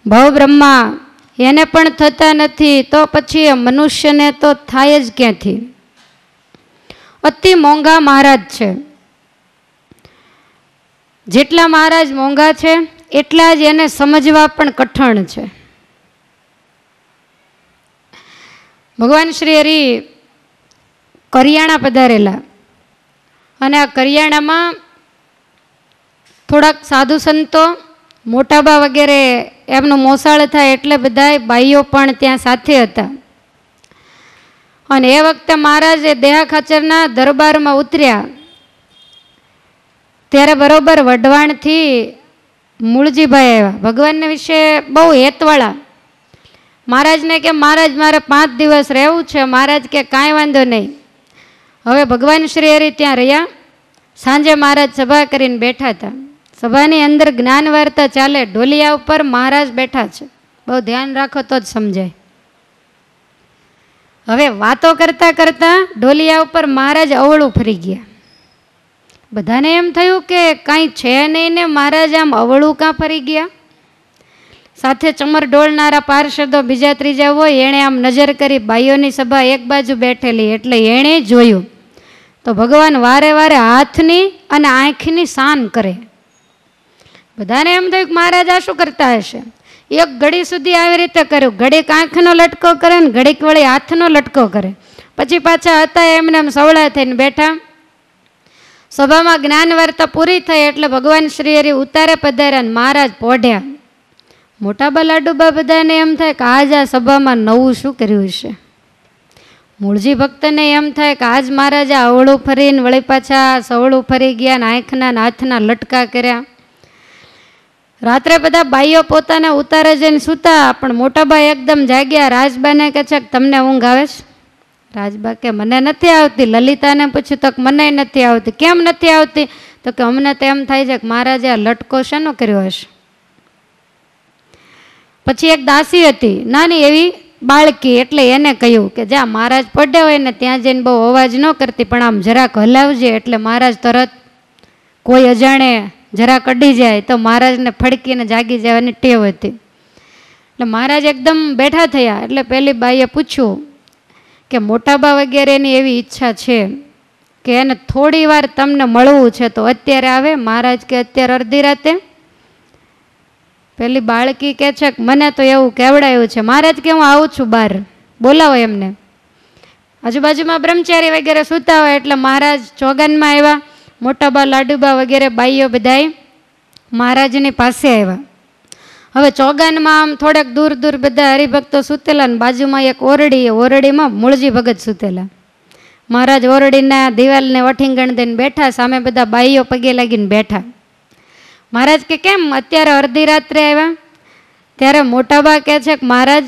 ભવ બ્રહ્મા એને પણ થતા નથી, તો પછી એ મનુષ્યને તો થાય જ ક્યાંથી? અતિ મોંઘા મહારાજ છે. જેટલા મહારાજ મોંઘા છે એટલા જ એને સમજવા પણ કઠણ છે. ભગવાન શ્રી હરિ કરિયાણા પધારેલા, અને આ કરિયાણામાં થોડાક સાધુ સંતો, મોટાબા વગેરે એમનું મોસાળ થાય એટલે બધા બાઈઓ પણ ત્યાં સાથે હતા. અને એ વખતે મહારાજ દેહા ખાચરના દરબારમાં ઉતર્યા ત્યારે બરોબર વઢવાણથી મૂળજીભાઈ આવ્યા. ભગવાનને વિશે બહુ હેતવાળા. મહારાજને કે મહારાજ મારે 5 દિવસ રહેવું છે. મહારાજ કે કાંઈ વાંધો નહીં. હવે ભગવાન શ્રી હરિ ત્યાં રહ્યા. સાંજે મહારાજ સભા કરીને બેઠા હતા. સભાની અંદર જ્ઞાન વાર્તા ચાલે. ઢોલિયા ઉપર મહારાજ બેઠા છે. બહુ ધ્યાન રાખો તો જ સમજાય. હવે વાતો કરતા કરતા ઢોલિયા ઉપર મહારાજ અવળું ફરી ગયા. બધાને એમ થયું કે કાંઈ છે નહીં ને મહારાજ આમ અવળું કાં ફરી ગયા. સાથે ચમર ઢોળનારા પાર્ષદો બીજા ત્રીજા હોય, એણે આમ નજર કરી બાઈઓની સભા એક બાજુ બેઠેલી એટલે એણે જોયું તો ભગવાન વારે વારે હાથની અને આંખની શાન કરે. બધાને એમ થયું કે મહારાજ આ શું કરતા હશે. એક ઘડી સુધી આવી રીતે કર્યું. ઘડીક આંખનો લટકો કરે ને ઘડીક વળી હાથનો લટકો કરે. પછી પાછા હતા એમને એમ સવળા થઈને બેઠા. સભામાં જ્ઞાન વાર્તા પૂરી થઈ એટલે ભગવાન શ્રી હરિ ઉતારે પધાર્યા ને મહારાજ પોઢ્યા. મોટાબા લાડુબા બધાને એમ થાય કે આજ આ સભામાં નવું શું કર્યું છે. મૂળજી ભક્તને એમ થાય કે આજ મહારાજ અવળું ફરીને વળી પાછા સવળું ફરી ગયા ને આંખના ને હાથના લટકા કર્યા. રાત્રે બધા બાઈઓ પોતાને ઉતારે જઈને સૂતા, પણ મોટાબા એકદમ જાગ્યા. રાજબાને કહે છે કે તમને ઊંઘ આવે છે? રાજબા કે મને નથી આવતી. લલિતાને પૂછ્યું તો મને નથી આવતી. કેમ નથી આવતી? તો કે અમને તો એમ થાય છે કે મહારાજે આ લટકો શેનો કર્યો હશે. પછી એક દાસી હતી, નાની એવી બાળકી, એટલે એને કહ્યું કે જ્યાં મહારાજ પડ્યા હોય ને ત્યાં જઈને બહુ અવાજ ન કરતી, પણ આમ જરાક હલાવજે. એટલે મહારાજ તરત કોઈ અજાણે જરાક અડી જાય તો મહારાજને ફડકીને જાગી જવાની ટેવ હતી. એટલે મહારાજ એકદમ બેઠા થયા. એટલે પેલી બાઈએ પૂછ્યું કે મોટાબા વગેરેની એવી ઈચ્છા છે કે એને થોડી વાર તમને મળવું છે તો અત્યારે આવે. મહારાજ કે અત્યારે અડધી રાતે? પેલી બાળકી કહે છે કે મને તો એવું કેવડાયું છે. મહારાજ કે હું આવું છું બહાર, બોલાવો એમને. આજુબાજુમાં બ્રહ્મચારી વગેરે સૂતા હોય એટલે મહારાજ ચોગાનમાં આવ્યા. મોટાબા લાડુબા વગેરે બાઈઓ બધાય મહારાજની પાસે આવ્યા. હવે ચોગાનમાં આમ થોડેક દૂર દૂર બધા હરિભક્તો સૂતેલા ને બાજુમાં એક ઓરડી, ઓરડીમાં મૂળજી ભગત સૂતેલા. મહારાજ ઓરડીના દિવાલને વઠીંગણ દઈને બેઠા. સામે બધા બાઈઓ પગે લાગીને બેઠા. મહારાજ કે કેમ અત્યારે અડધી રાત્રે આવ્યા? ત્યારે મોટાબા કહે છે કે મહારાજ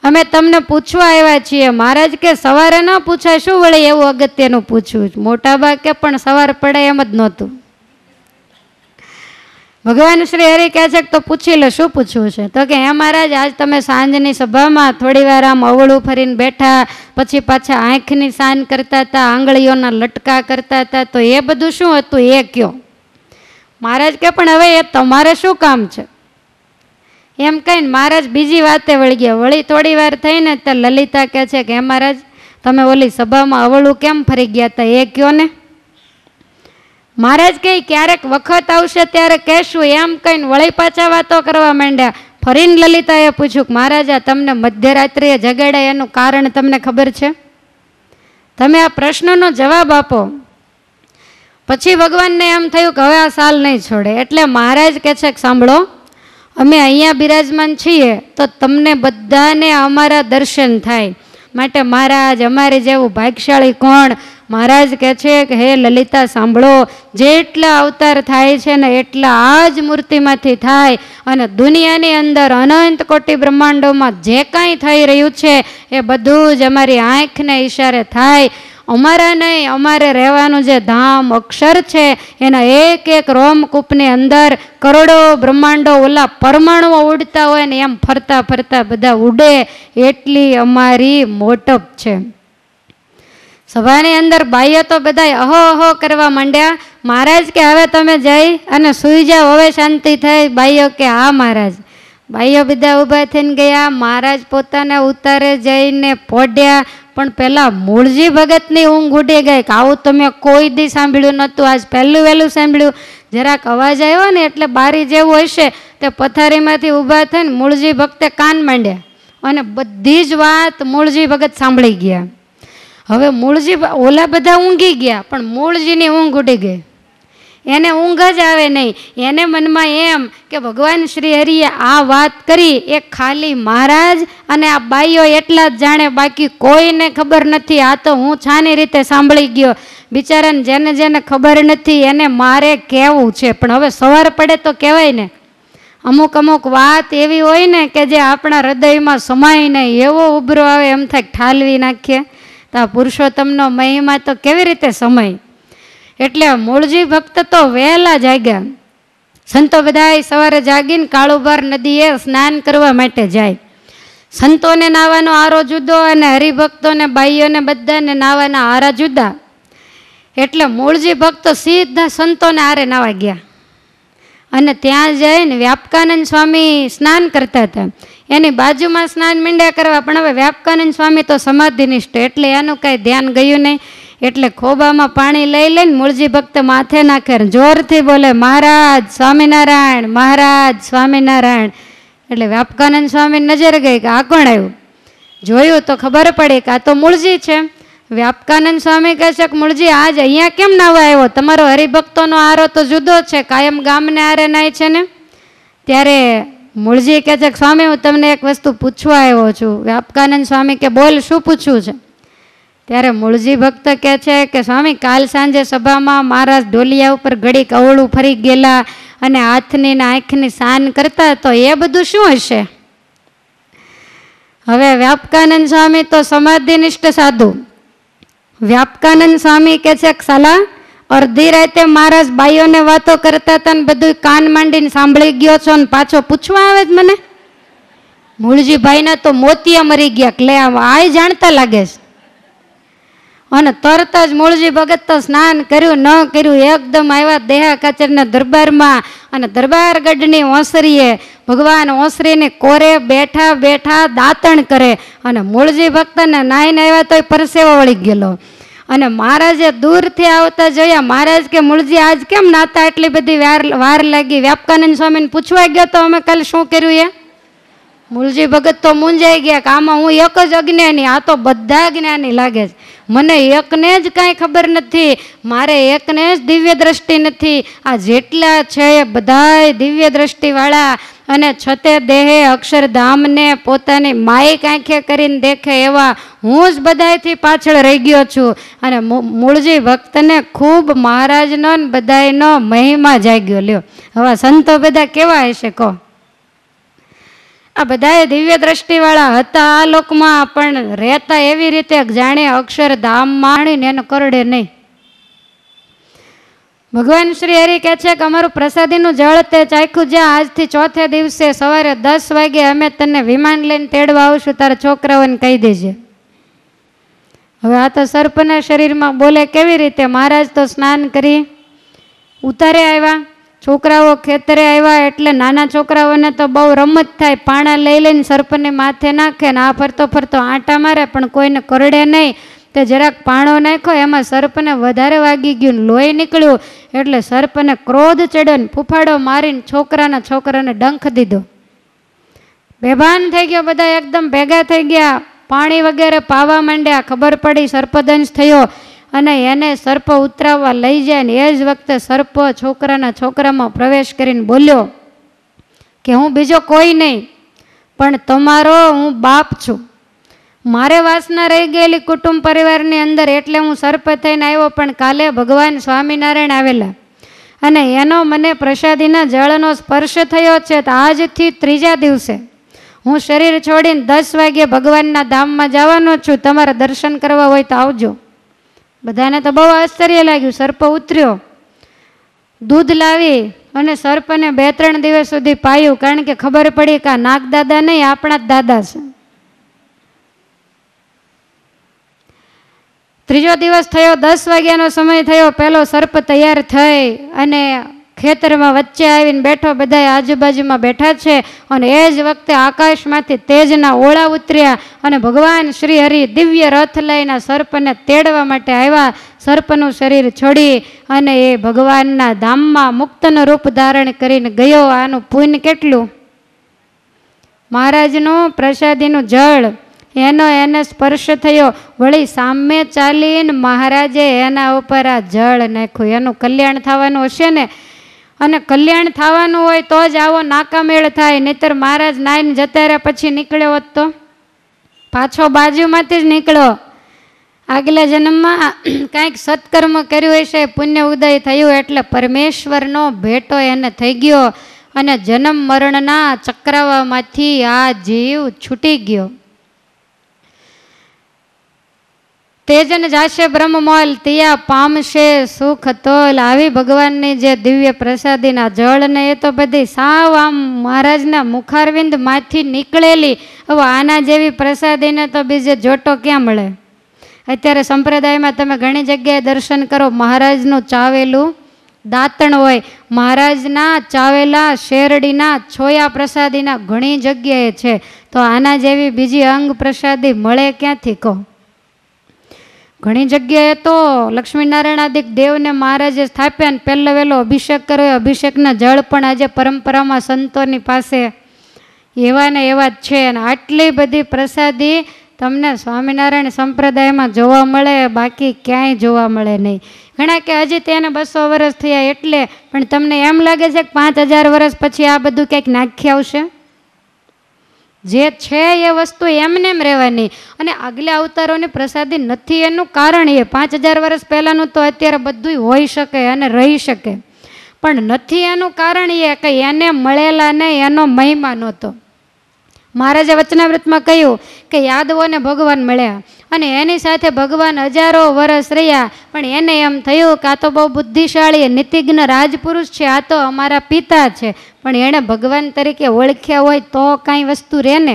અમે તમને પૂછવા આવ્યા છીએ. મહારાજ કે સવારે ન પૂછાય, શું વળે એવું અગત્યનું પૂછવું? મોટાબા કે પણ સવાર પડે એમ જ નહોતું. ભગવાન શ્રી હરિ કહે છે કે તો પૂછી લે શું પૂછવું છે. તો કે હે મહારાજ આજ તમે સાંજની સભામાં થોડી વાર આમ અવળું ફરીને બેઠા, પછી પાછા આંખની શાન કરતા હતા, આંગળીઓના લટકા કરતા હતા, તો એ બધું શું હતું એ કયો. મહારાજ કે પણ હવે એ તમારે શું કામ છે એમ કહીને મહારાજ બીજી વાતે વળી ગયા. વળી થોડી વાર થઈને તો લલિતા કહે છે કે હે મહારાજ તમે ઓલી સભામાં અવળું કેમ ફરી ગયા હતા એ કયો ને. મહારાજ કહે ક્યારેક વખત આવશે ત્યારે કહેશું એમ કહીને વળી પાછા વાતો કરવા માંડ્યા. ફરીને લલિતાએ પૂછ્યું કે મહારાજ આ તમને મધ્યરાત્રિએ જગાડ્યા એનું કારણ તમને ખબર છે? તમે આ પ્રશ્નનો જવાબ આપો. પછી ભગવાનને એમ થયું કે હવે આ સાલ નહીં છોડે. એટલે મહારાજ કહે છે કે સાંભળો, અમે અહીંયા બિરાજમાન છીએ તો તમને બધાને અમારા દર્શન થાય. માટે મહારાજ અમારે જેવું ભાગ્યશાળી કોણ? મહારાજ કહે છે કે હે લલિતા સાંભળો, જેટલા અવતાર થાય છે ને એટલા આ જ મૂર્તિમાંથી થાય. અને દુનિયાની અંદર અનંત કોટી બ્રહ્માંડોમાં જે કાંઈ થઈ રહ્યું છે એ બધું જ અમારી આંખને ઈશારે થાય. અમારા નહીં, અમારે રહેવાનું જે ધામ અક્ષર છે એના એક એક રોમકૂપની અંદર કરોડો બ્રહ્માંડો ઓલા પરમાણુઓ ઉડતા હોય ને એમ ફરતા ફરતા બધા ઉડે એટલી અમારી મોટપ છે. સભાની અંદર બાઈઓ તો બધા અહો અહો કરવા માંડ્યા. મહારાજ કે હવે તમે જઈ અને સૂઈ જાઓ, હવે શાંતિ થઈ. બાઈઓ કે હા મહારાજ. બાઈઓ બધા ઊભા થઈને ગયા. મહારાજ પોતાને ઉતારે જઈને પોઢ્યા. પણ પેલા મૂળજી ભગતની ઊંઘ ઉડી ગઈ કે આવું તમે કોઈ દી સાંભળ્યું નહોતું, આજ પહેલું વહેલું સાંભળ્યું. જરાક અવાજ આવ્યો ને એટલે બારી જેવું હશે તે પથારીમાંથી ઊભા થઈને મૂળજી ભક્તે કાન માંડ્યા અને બધી જ વાત મૂળજી ભગત સાંભળી ગયા. હવે મૂળજી ઓલા બધા ઊંઘી ગયા પણ મૂળજીની ઊંઘ ઉડી ગઈ. એને ઊંઘ જ આવે નહીં. એને મનમાં એમ કે ભગવાન શ્રી હરિએ આ વાત કરી એ ખાલી મહારાજ અને આ બાઈઓ એટલા જ જાણે, બાકી કોઈને ખબર નથી. આ તો હું છાની રીતે સાંભળી ગયો. બિચારાને જેને જેને ખબર નથી એને મારે કહેવું છે. પણ હવે સવાર પડે તો કહેવાય ને. અમુક અમુક વાત એવી હોય ને કે જે આપણા હૃદયમાં સમાય નહીં, એવો ઉભરો આવે એમ થાય ઠાલવી નાખીએ. તો આ પુરુષોત્તમનો મહિમા તો કેવી રીતે સમય. એટલે મૂળજી ભક્ત તો વહેલા જાગ્યા. સંતો બધાય સવારે જાગીને કાળુભાર નદીએ સ્નાન કરવા માટે જાય. સંતોને નાવાનો આરો જુદો અને હરિભક્તોને બાઈઓને બધાને નાવાના આરા જુદા. એટલે મૂળજી ભક્તો સીધા સંતોને આરે નાવા ગયા અને ત્યાં જઈને વ્યાપકાનંદ સ્વામી સ્નાન કરતા હતા. એની બાજુમાં સ્નાન મીંડ્યા કરવા. પણ હવે વ્યાપકાનંદ સ્વામી તો સમાધિનિષ્ઠ એટલે એનું કાંઈ ધ્યાન ગયું નહીં. એટલે ખોબામાં પાણી લઈ લઈને મૂળજી ભક્ત માથે નાખે, જોરથી બોલે મહારાજ સ્વામિનારાયણ, મહારાજ સ્વામિનારાયણ. એટલે વ્યાપકાનંદ સ્વામી નજર ગઈ કે આ કોણ આવ્યું. જોયું તો ખબર પડી કે આ તો મૂળજી છે. વ્યાપકાનંદ સ્વામી કહે છે કે મૂળજી આજ અહીંયા કેમ નાવા આવ્યો? તમારો હરિભક્તોનો આરો તો જુદો છે, કાયમ ગામને આરે નાય છે ને. ત્યારે મૂળજી કહે છે કે સ્વામી હું તમને એક વસ્તુ પૂછવા આવ્યો છું. વ્યાપકાનંદ સ્વામી કે બોલ શું પૂછવું છે? ત્યારે મૂળજી ભક્ત કહે છે કે સ્વામી કાલ સાંજે સભામાં મહારાજ ઢોલિયા ઉપર ઘડીક અવળું ફરી ગયેલા અને હાથની ને આંખની સાન કરતા, તો એ બધું શું હશે? હવે વ્યાપકાનંદ સ્વામી તો સમાધિનિષ્ઠ સાધુ. વ્યાપકાનંદ સ્વામી કહે છે કે સાલા અડધી રાતે મહારાજ બાઈઓને વાતો કરતા હતા ને બધું કાન માંડીને સાંભળી ગયો છો ને પાછો પૂછવા આવે જ મને? મૂળજી ભાઈના તો મોતિયા મરી ગયા કે લે આ જાણતા લાગે છે. અને તરત જ મૂળજી ભગત તો સ્નાન કર્યું ન કર્યું એકદમ આવ્યા દેહા કાચરના દરબારમાં અને દરબારગઢની ઓસરીએ ભગવાન ઓસરીને કોરે બેઠા બેઠા દાંતણ કરે. અને મૂળજી ભક્તને નાઈને આવ્યા તોય પરસેવો વળી ગયેલો. અને મહારાજે દૂરથી આવતા જોયા. મહારાજ કે મૂળજી આજ કેમ નાતા એટલી બધી વાર લાગી? વ્યાપકાનંદ સ્વામીને પૂછવા ગયો તો અમે કાલે શું કર્યું એ? મૂળજી ભગત તો મૂંઝાઈ ગયા કે આમાં હું એક જ અજ્ઞાની, આ તો બધા જ્ઞાની લાગે છે. મને એકને જ કાંઈ ખબર નથી, મારે એકને જ દિવ્ય દ્રષ્ટિ નથી. આ જેટલા છે એ બધાય દિવ્ય દ્રષ્ટિવાળા અને છતે દેહે અક્ષરધામને પોતાની માયક આંખે કરીને દેખે એવા હું જ બધાયથી પાછળ રહી ગયો છું. અને મૂળજી ભક્તને ખૂબ મહારાજનો ને બધાયનો મહિમા જાગ્યો. લ્યો હવે સંતો બધા કેવા હશે કહો? આ બધા દિવ્ય દ્રષ્ટિવાળા હતા આ લોકમાં, પણ રહેતા એવી રીતે જાણે અક્ષરધામમાં માણીને એને કરડે નહીં. ભગવાન શ્રી હરિ કહે છે કે અમારું પ્રસાદીનું જળ તે ચાખ્યું જ્યાં આજથી ચોથે દિવસે સવારે 10 વાગે અમે તને વિમાન લઈને તેડવા આવશું, તારા છોકરાઓને કહી દેજે. હવે આ તો સર્પના શરીરમાં બોલે કેવી રીતે? મહારાજ તો સ્નાન કરી ઉતારે આવ્યા, છોકરાઓ ખેતરે આવ્યા એટલે નાના છોકરાઓને તો બહુ રમત થાય. પાણા લઈ લઈને સર્પને માથે નાખે ને આ ફરતો ફરતો આંટા મારે પણ કોઈને કરડે નહીં. તે જરાક પાણો નાખ્યો એમાં સર્પને વધારે વાગી ગયું, લોહી નીકળ્યું. એટલે સર્પને ક્રોધ ચડ્યો ને ફૂફાડો મારીને છોકરાને ડંખ દીધો. બેભાન થઈ ગયો. બધા એકદમ ભેગા થઈ ગયા, પાણી વગેરે પાવા માંડ્યા. ખબર પડી સર્પદંશ થયો અને એને સર્પ ઉતરાવવા લઈ જાય ને એ જ વખતે સર્પ છોકરામાં પ્રવેશ કરીને બોલ્યો કે હું બીજો કોઈ નહીં પણ તમારો હું બાપ છું. મારે વાસના રહી ગયેલી કુટુંબ પરિવારની અંદર એટલે હું સર્પ થઈને આવ્યો. પણ કાલે ભગવાન સ્વામિનારાયણ આવેલા અને એનો મને પ્રસાદીના જળનો સ્પર્શ થયો છે. તો આજથી 3જા દિવસે હું શરીર છોડીને 10 વાગ્યે ભગવાનના ધામમાં જવાનો છું. તમારા દર્શન કરવા હોય તો આવજો. બધાને તો બહુ આશ્ચર્ય લાગ્યું. સર્પ ઉતર્યો, દૂધ લાવી અને સર્પને 2-3 દિવસ સુધી પાયું, કારણ કે ખબર પડી કે આ નાગદાદા નહીં આપણા જ દાદા છે. ત્રીજો દિવસ થયો, 10 વાગ્યાનો સમય થયો. પેલો સર્પ તૈયાર થઈ અને ખેતરમાં વચ્ચે આવીને બેઠો. બધા આજુબાજુમાં બેઠા છે અને એ જ વખતે આકાશમાંથી તેજના ઓળા ઉતર્યા અને ભગવાન શ્રી હરિ દિવ્ય રથ લઈને સર્પને તેડવા માટે આવ્યા. સર્પનું શરીર છોડી અને એ ભગવાનના ધામમાં મુક્તનું રૂપ ધારણ કરીને ગયો. આનું પુણ્ય કેટલું! મહારાજનું પ્રસાદીનું જળ એને સ્પર્શ થયો. વળી સામે ચાલીને મહારાજે એના ઉપર આ જળ નાખ્યું. એનું કલ્યાણ થવાનું હશે ને, અને કલ્યાણ થવાનું હોય તો જ આવો નાકામેળ થાય. નહીતર મહારાજ નાઈને જતા રહ્યા પછી નીકળ્યો હોત તો પાછો બાજુમાંથી જ નીકળ્યો. આગલા જન્મમાં કાંઈક સત્કર્મ કર્યું હશે, પુણ્ય ઉદય થયું એટલે પરમેશ્વરનો ભેટો એને થઈ ગયો અને જન્મ મરણના ચક્રાવામાંથી આ જીવ છૂટી ગયો. તેજન જાશે બ્રહ્મમોલ તિયા પામશે સુખ તોલ. આવી ભગવાનની જે દિવ્ય પ્રસાદીના જળ ને એ તો બધી સાવ આમ મહારાજના મુખારવિંદ માંથી નીકળેલી. હવે આના જેવી પ્રસાદીને તો બીજે જોટો ક્યાં મળે? અત્યારે સંપ્રદાયમાં તમે ઘણી જગ્યાએ દર્શન કરો, મહારાજનું ચાવેલું દાંતણ હોય, મહારાજના ચાવેલા શેરડીના છોયા પ્રસાદીના ઘણી જગ્યાએ છે. તો આના જેવી બીજી અંગ પ્રસાદી મળે ક્યાંથી કહો? ઘણી જગ્યાએ તો લક્ષ્મીનારાયણાદિક દેવને મહારાજે સ્થાપ્યા ને પહેલો વહેલો અભિષેક કર્યો. અભિષેકના જળ પણ આજે પરંપરામાં સંતોની પાસે એવા ને એવા જ છે. અને આટલી બધી પ્રસાદી તમને સ્વામિનારાયણ સંપ્રદાયમાં જોવા મળે, બાકી ક્યાંય જોવા મળે નહીં. ઘણા કે હજી તેને 200 વર્ષ થયા એટલે, પણ તમને એમ લાગે છે કે 5000 વર્ષ પછી આ બધું ક્યાંક નાખી આવશે? જે છે એ વસ્તુ એમને એમ રહેવાની. અને આગલા અવતારોની પ્રસાદી નથી એનું કારણ એ 5000 વર્ષ પહેલાંનું તો અત્યારે બધું હોઈ શકે અને રહી શકે, પણ નથી એનું કારણ એ કે એને મળેલા ને એનો મહિમા નહોતો. મહારાજે વચનામૃતમાં કહ્યું કે યાદવોને ભગવાન મળ્યા અને એની સાથે ભગવાન હજારો વર્ષ રહ્યા, પણ એને એમ થયું કે આ તો બહુ બુદ્ધિશાળી નીતિજ્ઞ રાજપુરુષ છે, આ તો અમારા પિતા છે. પણ એણે ભગવાન તરીકે ઓળખ્યા હોય તો કાંઈ વસ્તુ રહે ને.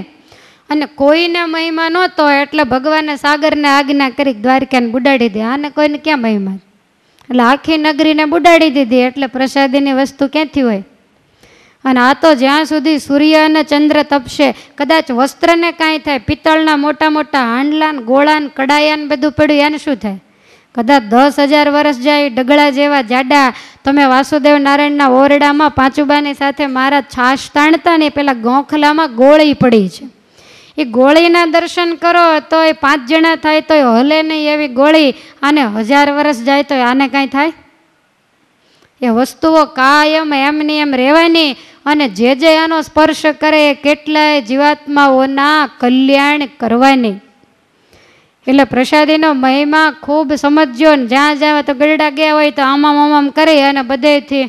અને કોઈને મહિમા નહોતો એટલે ભગવાને સાગરને આજ્ઞા કરી દ્વારકાને બુડાડી દે. આને કોઈને ક્યાં મહિમા? એટલે આખી નગરીને બુડાડી દીધી. એટલે પ્રસાદીની વસ્તુ ક્યાંથી હોય? અને આ તો જ્યાં સુધી સૂર્ય અને ચંદ્ર તપશે, કદાચ વસ્ત્રને કાંઈ થાય, પિત્તળના મોટા મોટા હાંડલા ને ગોળા ને કડાયા ને બધું પડ્યું, એને શું થાય? કદાચ 10,000 વર્ષ જાય, ડગલા જેવા જાડા. તમે વાસુદેવ નારાયણના ઓરડામાં પાંચુબાની સાથે મારા છાશ તાણતા ને પેલા ગોખલામાં ગોળી પડી છે, એ ગોળીના દર્શન કરો તો એ 5 જણા થાય તો એ હલે નહીં એવી ગોળી. આને 1000 વર્ષ જાય તો આને કાંઈ થાય? એ વસ્તુઓ કાયમ એમની એમ રહેવાની. અને જે જે આનો સ્પર્શ કરે કેટલાય જીવાત્માઓના કલ્યાણ કરવાની. એટલે પ્રસાદીનો મહિમા ખૂબ સમજજો ને જ્યાં જ્યાં તો ગરડા ગયા હોય તો આમામ કરી અને બધેથી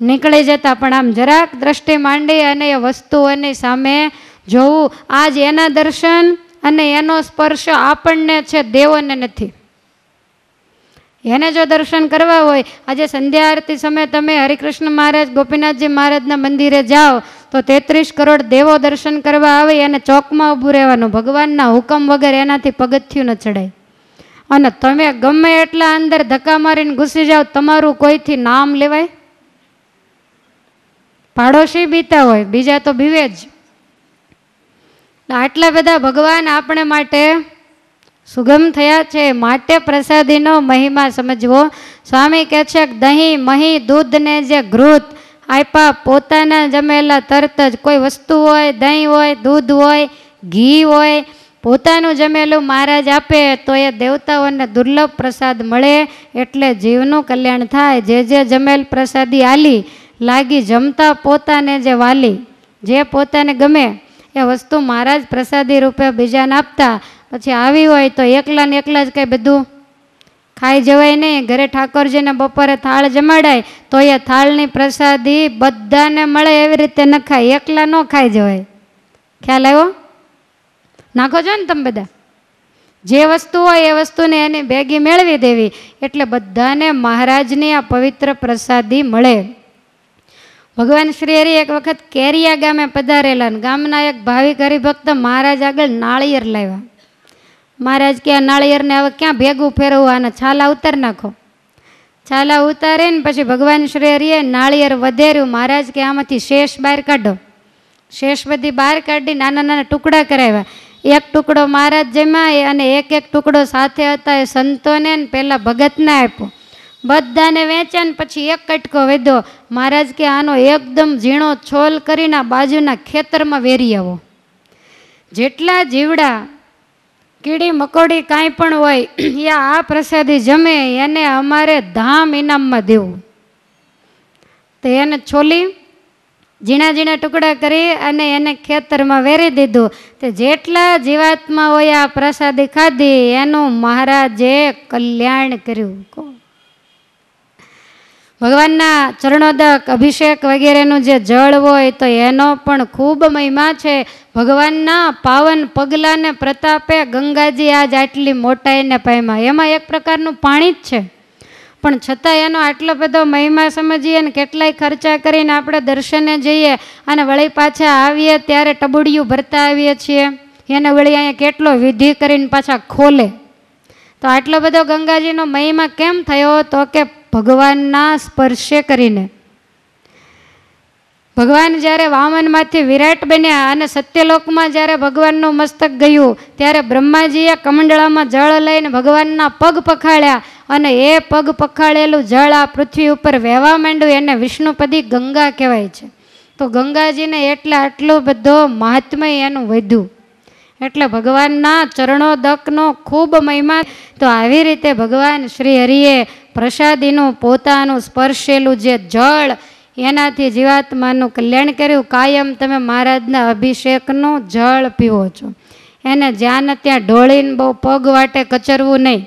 નીકળી જતા. પણ આમ જરાક દ્રષ્ટિ માંડી અને એ વસ્તુઓની સામે જોવું. આજ એના દર્શન અને એનો સ્પર્શ આપણને છે, દેવોને નથી. એને જો દર્શન કરવા હોય, આજે સંધ્યા આરતી સમયે તમે હરિકૃષ્ણ મહારાજ ગોપીનાથજી મહારાજના મંદિરે જાઓ તો 33 કરોડ દેવો દર્શન કરવા આવે. એને ચોકમાં ઊભું રહેવાનું, ભગવાનના હુકમ વગર એનાથી પગથિયું ન ચડાય. અને તમે ગમે એટલા અંદર ધક્કા મારીને ઘૂસી જાઓ, તમારું કોઈથી નામ લેવાય? પાડોશી બીતા હોય, બીજા તો બીવે જ. આટલા બધા ભગવાન આપણે માટે સુગમ થયા છે, માટે પ્રસાદીનો મહિમા સમજવો. સ્વામી કહે છે દહીં મહી દૂધ ને જે ઘૃત આપ્યા પોતાના જમેલા તરત જ. કોઈ વસ્તુ હોય, દહીં હોય, દૂધ હોય, ઘી હોય, પોતાનું જમેલું મહારાજ આપે તો એ દેવતાઓને દુર્લભ પ્રસાદ મળે. એટલે જીવનું કલ્યાણ થાય. જે જે જમેલ પ્રસાદી આલી લાગી જમતા પોતાને જે વાલી. જે પોતાને ગમે એ વસ્તુ મહારાજ પ્રસાદી રૂપે બીજાને આપતા. પછી આવી હોય તો એકલા ને એકલા જ કંઈ બધું ખાઈ જવાય નહીં. ઘરે ઠાકોરજીને બપોરે થાળ જમાડાય તો એ થાળની પ્રસાદી બધાને મળે એવી રીતે ન ખાય, એકલા ન ખાઈ જવાય. ખ્યાલ આવ્યો? નાખો છો ને તમે બધા. જે વસ્તુ હોય એ વસ્તુને એની ભેગી મેળવી દેવી એટલે બધાને મહારાજની આ પવિત્ર પ્રસાદી મળે. ભગવાન શ્રી હરિ એક વખત કેરિયા ગામે પધારેલા. ગામના એક ભાવિક હરિભક્ત મહારાજ આગળ નાળિયેર લાવ્યા. મહારાજ કે આ નાળિયેરને હવે ક્યાં ભેગું ફેરવવું, આને છાલા ઉતાર નાખો. છાલા ઉતારે ને પછી ભગવાન શ્રી હરિએ નાળિયેર વધેર્યું. મહારાજ કે આમાંથી શેષ બહાર કાઢો. શેષ બધી બહાર કાઢી નાના નાના ટુકડા કરાવ્યા. એક ટુકડો મહારાજ જમ્યા અને એક એક ટુકડો સાથે હતા એ સંતોને પહેલાં ભગતને આપ્યો. બધાને વેચ્યા ને પછી એક કટકો વધ્યો. મહારાજ કે આનો એકદમ ઝીણો છોલ કરીને બાજુના ખેતરમાં વેરી આવો. જેટલા જીવડા કીડી મકોડી કાંઈ પણ હોય એ આ પ્રસાદી જમે એને અમારે ધામ ઇનામમાં દેવું. તો એને છોલી ઝીણા ઝીણા ટુકડા કરી અને એને ખેતરમાં વેરી દીધું. તે જેટલા જીવાત્મા હોય આ પ્રસાદી ખાધી એનું મહારાજે કલ્યાણ કર્યું. ભગવાનના ચરણોદક અભિષેક વગેરેનું જે જળ હોય તો એનો પણ ખૂબ મહિમા છે. ભગવાનના પાવન પગલાને પ્રતાપે ગંગાજી આજ આટલી મોટાઈને પામ્યા. એમાં એક પ્રકારનું પાણી જ છે, પણ છતાં એનો આટલો બધો મહિમા સમજીએ ને કેટલાય ખર્ચા કરીને આપણે દર્શને જઈએ અને વળી પાછા આવીએ ત્યારે ટબુડિયું ભરતા આવીએ છીએ. એને વળી અહીંયા કેટલો વિધિ કરીને પાછા ખોલે. તો આટલો બધો ગંગાજીનો મહિમા કેમ થયો? તો કે ભગવાનના સ્પર્શે કરીને. ભગવાન જ્યારે વામનમાંથી વિરાટ બન્યા અને સત્યલોકમાં જ્યારે ભગવાનનું મસ્તક ગયું ત્યારે બ્રહ્માજીએ કમંડળામાં જળ લઈને ભગવાનના પગ પખાળ્યા અને એ પગ પખાળેલું જળ આ પૃથ્વી ઉપર વહેવા માંડ્યું. એને વિષ્ણુપદી ગંગા કહેવાય છે. તો ગંગાજીને એટલે આટલો બધો મહાત્મય એનું વધ્યું. એટલે ભગવાનના ચરણોદકનો ખૂબ મહિમા. તો આવી રીતે ભગવાન શ્રી હરિએ પ્રસાદીનું પોતાનું સ્પર્શેલું જે જળ એનાથી જીવાત્માનું કલ્યાણ કર્યું. કાયમ તમે મહારાજના અભિષેકનું જળ પીવો છો. એને જ્યાં ને ત્યાં ઢોળીને બહુ પગ વાટે કચરવું નહીં.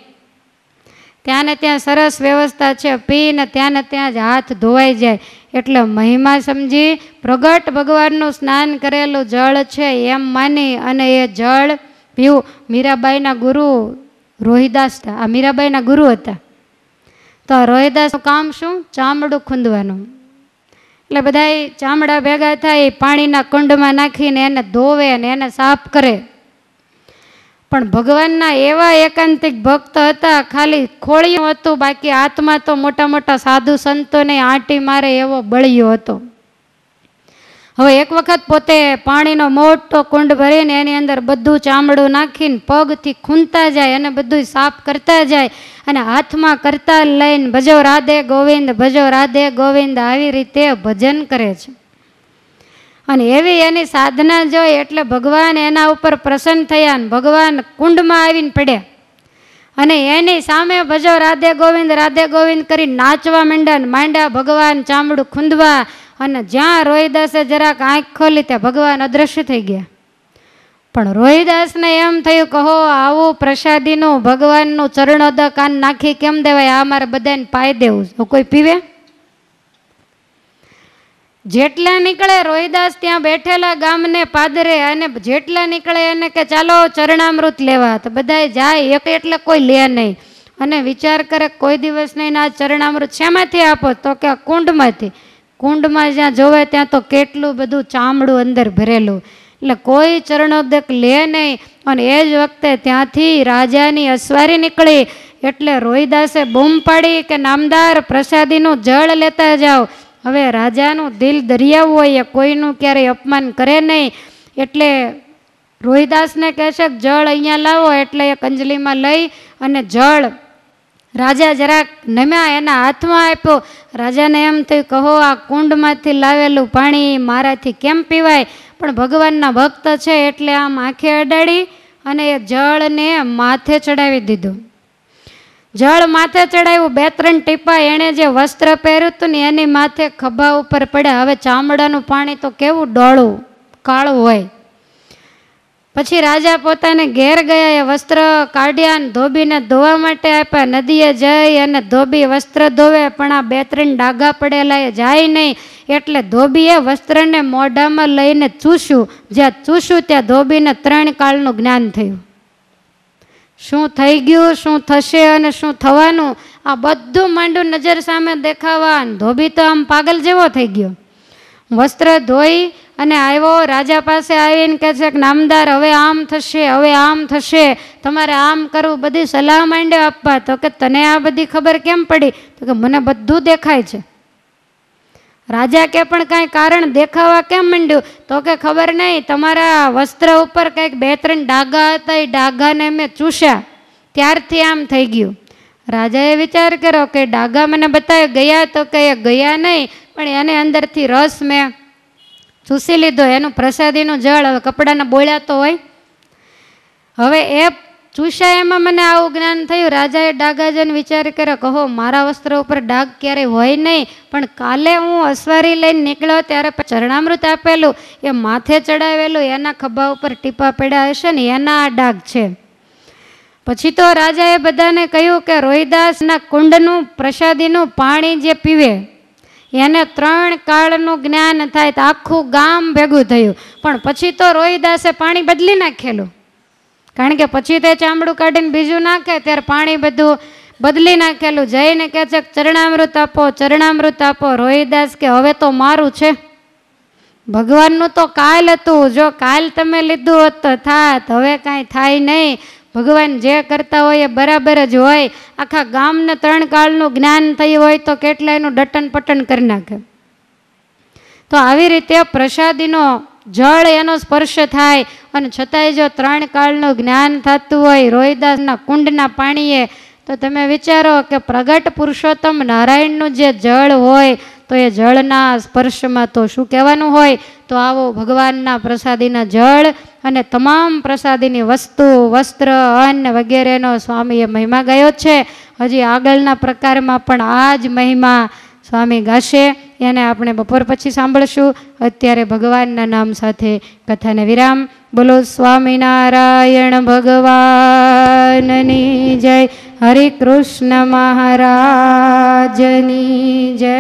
ત્યાં ને ત્યાં સરસ વ્યવસ્થા છે, પીને ત્યાં ને ત્યાં જ હાથ ધોવાઈ જાય. એટલે મહિમા સમજી પ્રગટ ભગવાનનું સ્નાન કરેલું જળ છે એમ માની અને એ જળ પીવું. મીરાબાઈના ગુરુ રોહિદાસ હતા. આ મીરાબાઈના ગુરુ હતા. તો આ રોહિદાસનું કામ શું? ચામડું ખૂંદવાનું. એટલે બધા ચામડા ભેગા થાય પાણીના કુંડમાં નાખીને એને ધોવે ને એને સાફ કરે. પણ ભગવાનના એવા એકાંતિક ભક્ત હતા, ખાલી ખોળિયું હતું, બાકી આત્મા તો મોટા મોટા સાધુ સંતોને આંટી મારે એવો બળિયો હતો. હવે એક વખત પોતે પાણીનો મોટો કુંડ ભરીને એની અંદર બધું ચામડું નાખીને પગથી ખૂંદતા જાય અને બધું સાફ કરતા જાય અને હાથમાં કરતા લઈને ભજો રાધે ગોવિંદ, ભજો રાધે ગોવિંદ આવી રીતે ભજન કરે છે. અને એવી એની સાધના જોઈ એટલે ભગવાન એના ઉપર પ્રસન્ન થયા ને ભગવાન કુંડમાં આવીને પડ્યા અને એની સામે ભજો રાધે ગોવિંદ કરી નાચવા માંડ્યા. ભગવાન ચામડું ખૂંદવા અને જ્યાં રોહિદાસે જરાક આંખ ખોલી ત્યાં ભગવાન અદ્રશ્ય થઈ ગયા. પણ રોહિદાસને એમ થયું કહો આવું પ્રસાદીનું ભગવાનનું ચરણોદક કાન નાખી કેમ દેવાય? આ મારે બધાને પાઈ દેવું. કોઈ પીવે? જેટલા નીકળે રોહિદાસ ત્યાં બેઠેલા ગામને પાદરે અને જેટલા નીકળે એને કે ચાલો ચરણામૃત લેવા. તો બધા જાય, એક એટલે કોઈ લે નહીં. અને વિચાર કરે કોઈ દિવસ નહીં આ ચરણામૃત શેમાંથી આપો? તો કે આ કુંડમાંથી. કુંડમાં જ્યાં જોવે ત્યાં તો કેટલું બધું ચામડું અંદર ભરેલું. એટલે કોઈ ચરણોદક લે નહીં. અને એ જ વખતે ત્યાંથી રાજાની અસવારી નીકળી. એટલે રોહિદાસે બૂમ પાડી કે નામદાર પ્રસાદીનું જળ લેતા જાઓ. હવે રાજાનું દિલ દરિયાવું હોય, કોઈનું ક્યારેય અપમાન કરે નહીં. એટલે રોહિદાસને કહે છે જળ અહીંયા લાવો. એટલે એ કંજલીમાં લઈ અને જળ રાજા જરાક નમ્યા, એના હાથમાં આપ્યો. રાજાને એમ થયું કહો આ કુંડમાંથી લાવેલું પાણી મારાથી કેમ પીવાય? પણ ભગવાનના ભક્ત છે એટલે આમ આંખે અડાડી અને એ જળને માથે ચડાવી દીધું. જળ માથે ચડાવ્યું. 2-3 ટીપા એણે જે વસ્ત્ર પહેર્યું હતું ને એની માથે ખભા ઉપર પડ્યા. હવે ચામડાનું પાણી તો કેવું ડોળું કાળું હોય. પછી રાજા પોતાને ઘેર ગયા. એ વસ્ત્ર કાઢ્યા અને ધોબીને ધોવા માટે આપ્યા. નદીએ જઈ અને ધોબી વસ્ત્ર ધોવે પણ આ 2-3 ડાઘા પડેલા એ જાય નહીં. એટલે ધોબીએ વસ્ત્રને મોઢામાં લઈને ચૂસ્યું. જ્યાં ચૂસ્યું ત્યાં ધોબીને 3 કાળનું જ્ઞાન થયું. શું થઈ ગયું, શું થશે અને શું થવાનું આ બધું માંડું નજર સામે દેખાવા. ધોબી તો આમ પાગલ જેવો થઈ ગયો. વસ્ત્ર ધોઈ અને આવ્યો રાજા પાસે આવીને કહે છે કે નામદાર હવે આમ થશે, હવે આમ થશે, તમારે આમ કરવું, બધી સલાહ માંડ્યો આપવા. તો કે તને આ બધી ખબર કેમ પડી? તો કે મને બધું દેખાય છે. રાજા કે પણ કાંઈ કારણ દેખાવા કેમ માંડ્યું? તો કે ખબર નહીં, તમારા વસ્ત્ર ઉપર કંઈક 2-3 ડાઘા હતા, એ ડાઘાને મેં ચૂસ્યા ત્યારથી આમ થઈ ગયું. રાજાએ વિચાર કર્યો કે ડાઘા મને બતાવી ગયા, તો કે એ ગયા નહીં, પણ એને અંદરથી રસ મેં ચૂસી લીધો, એનું પ્રસાદીનું જળ. હવે કપડાના બોળ્યા તો હોય, હવે એ ચૂસ્યા એમાં મને આવું જ્ઞાન થયું. રાજાએ ડાઘા જોઈને વિચાર કર્યો, કહો મારા વસ્ત્ર ઉપર ડાઘ ક્યારેય હોય નહીં, પણ કાલે હું અસવારી લઈને નીકળ્યો ત્યારે ચરણામૃત આપેલું, એ માથે ચડાવેલું, એના ખભા ઉપર ટીપા પડ્યા હશે ને, એના આ ડાઘ છે. પછી તો રાજાએ બધાને કહ્યું કે રોહિદાસના કુંડનું પ્રસાદીનું પાણી જે પીવે એને 3 કાળનું જ્ઞાન થાય. તો આખું ગામ ભેગું થયું. પણ પછી તો રોહિદાસે પાણી બદલી નાખેલું, કારણ કે પછી તે ચામડું કાઢીને બીજું નાખે ત્યારે પાણી બધું બદલી નાખેલું. જઈને કહે છે ચરણામૃત આપો, ચરણામૃત આપો. રોહિદાસ કે હવે તો મારું છે, ભગવાનનું તો કાલ હતું, જો કાલ તમે લીધું હોત તો થાત, હવે કાંઈ થાય નહીં. ભગવાન જે કરતા હોય એ બરાબર જ હોય. આખા ગામને 3 કાળનું જ્ઞાન થયું હોય તો કેટલાયનું ડટન પટન કરી નાખે. તો આવી રીતે પ્રસાદીનો જળ એનો સ્પર્શ થાય, અને છતાંય જો 3 કાળનું જ્ઞાન થતું હોય રોહિદાસના કુંડના પાણીએ, તો તમે વિચારો કે પ્રગટ પુરુષોત્તમ નારાયણનું જે જળ હોય તો એ જળના સ્પર્શમાં તો શું કહેવાનું હોય. તો આવો ભગવાનના પ્રસાદીના જળ અને તમામ પ્રસાદીની વસ્તુ, વસ્ત્ર, અન્ન વગેરેનો સ્વામીએ મહિમા ગાયો છે. હજી આગળના પ્રકારમાં પણ આ જ મહિમા સ્વામી ગાશે, એને આપણે બપોર પછી સાંભળશું. અત્યારે ભગવાનના નામ સાથે કથાને વિરામ. બોલો સ્વામિનારાયણ ભગવાનની જય. હરે કૃષ્ણ મહારાજની જય.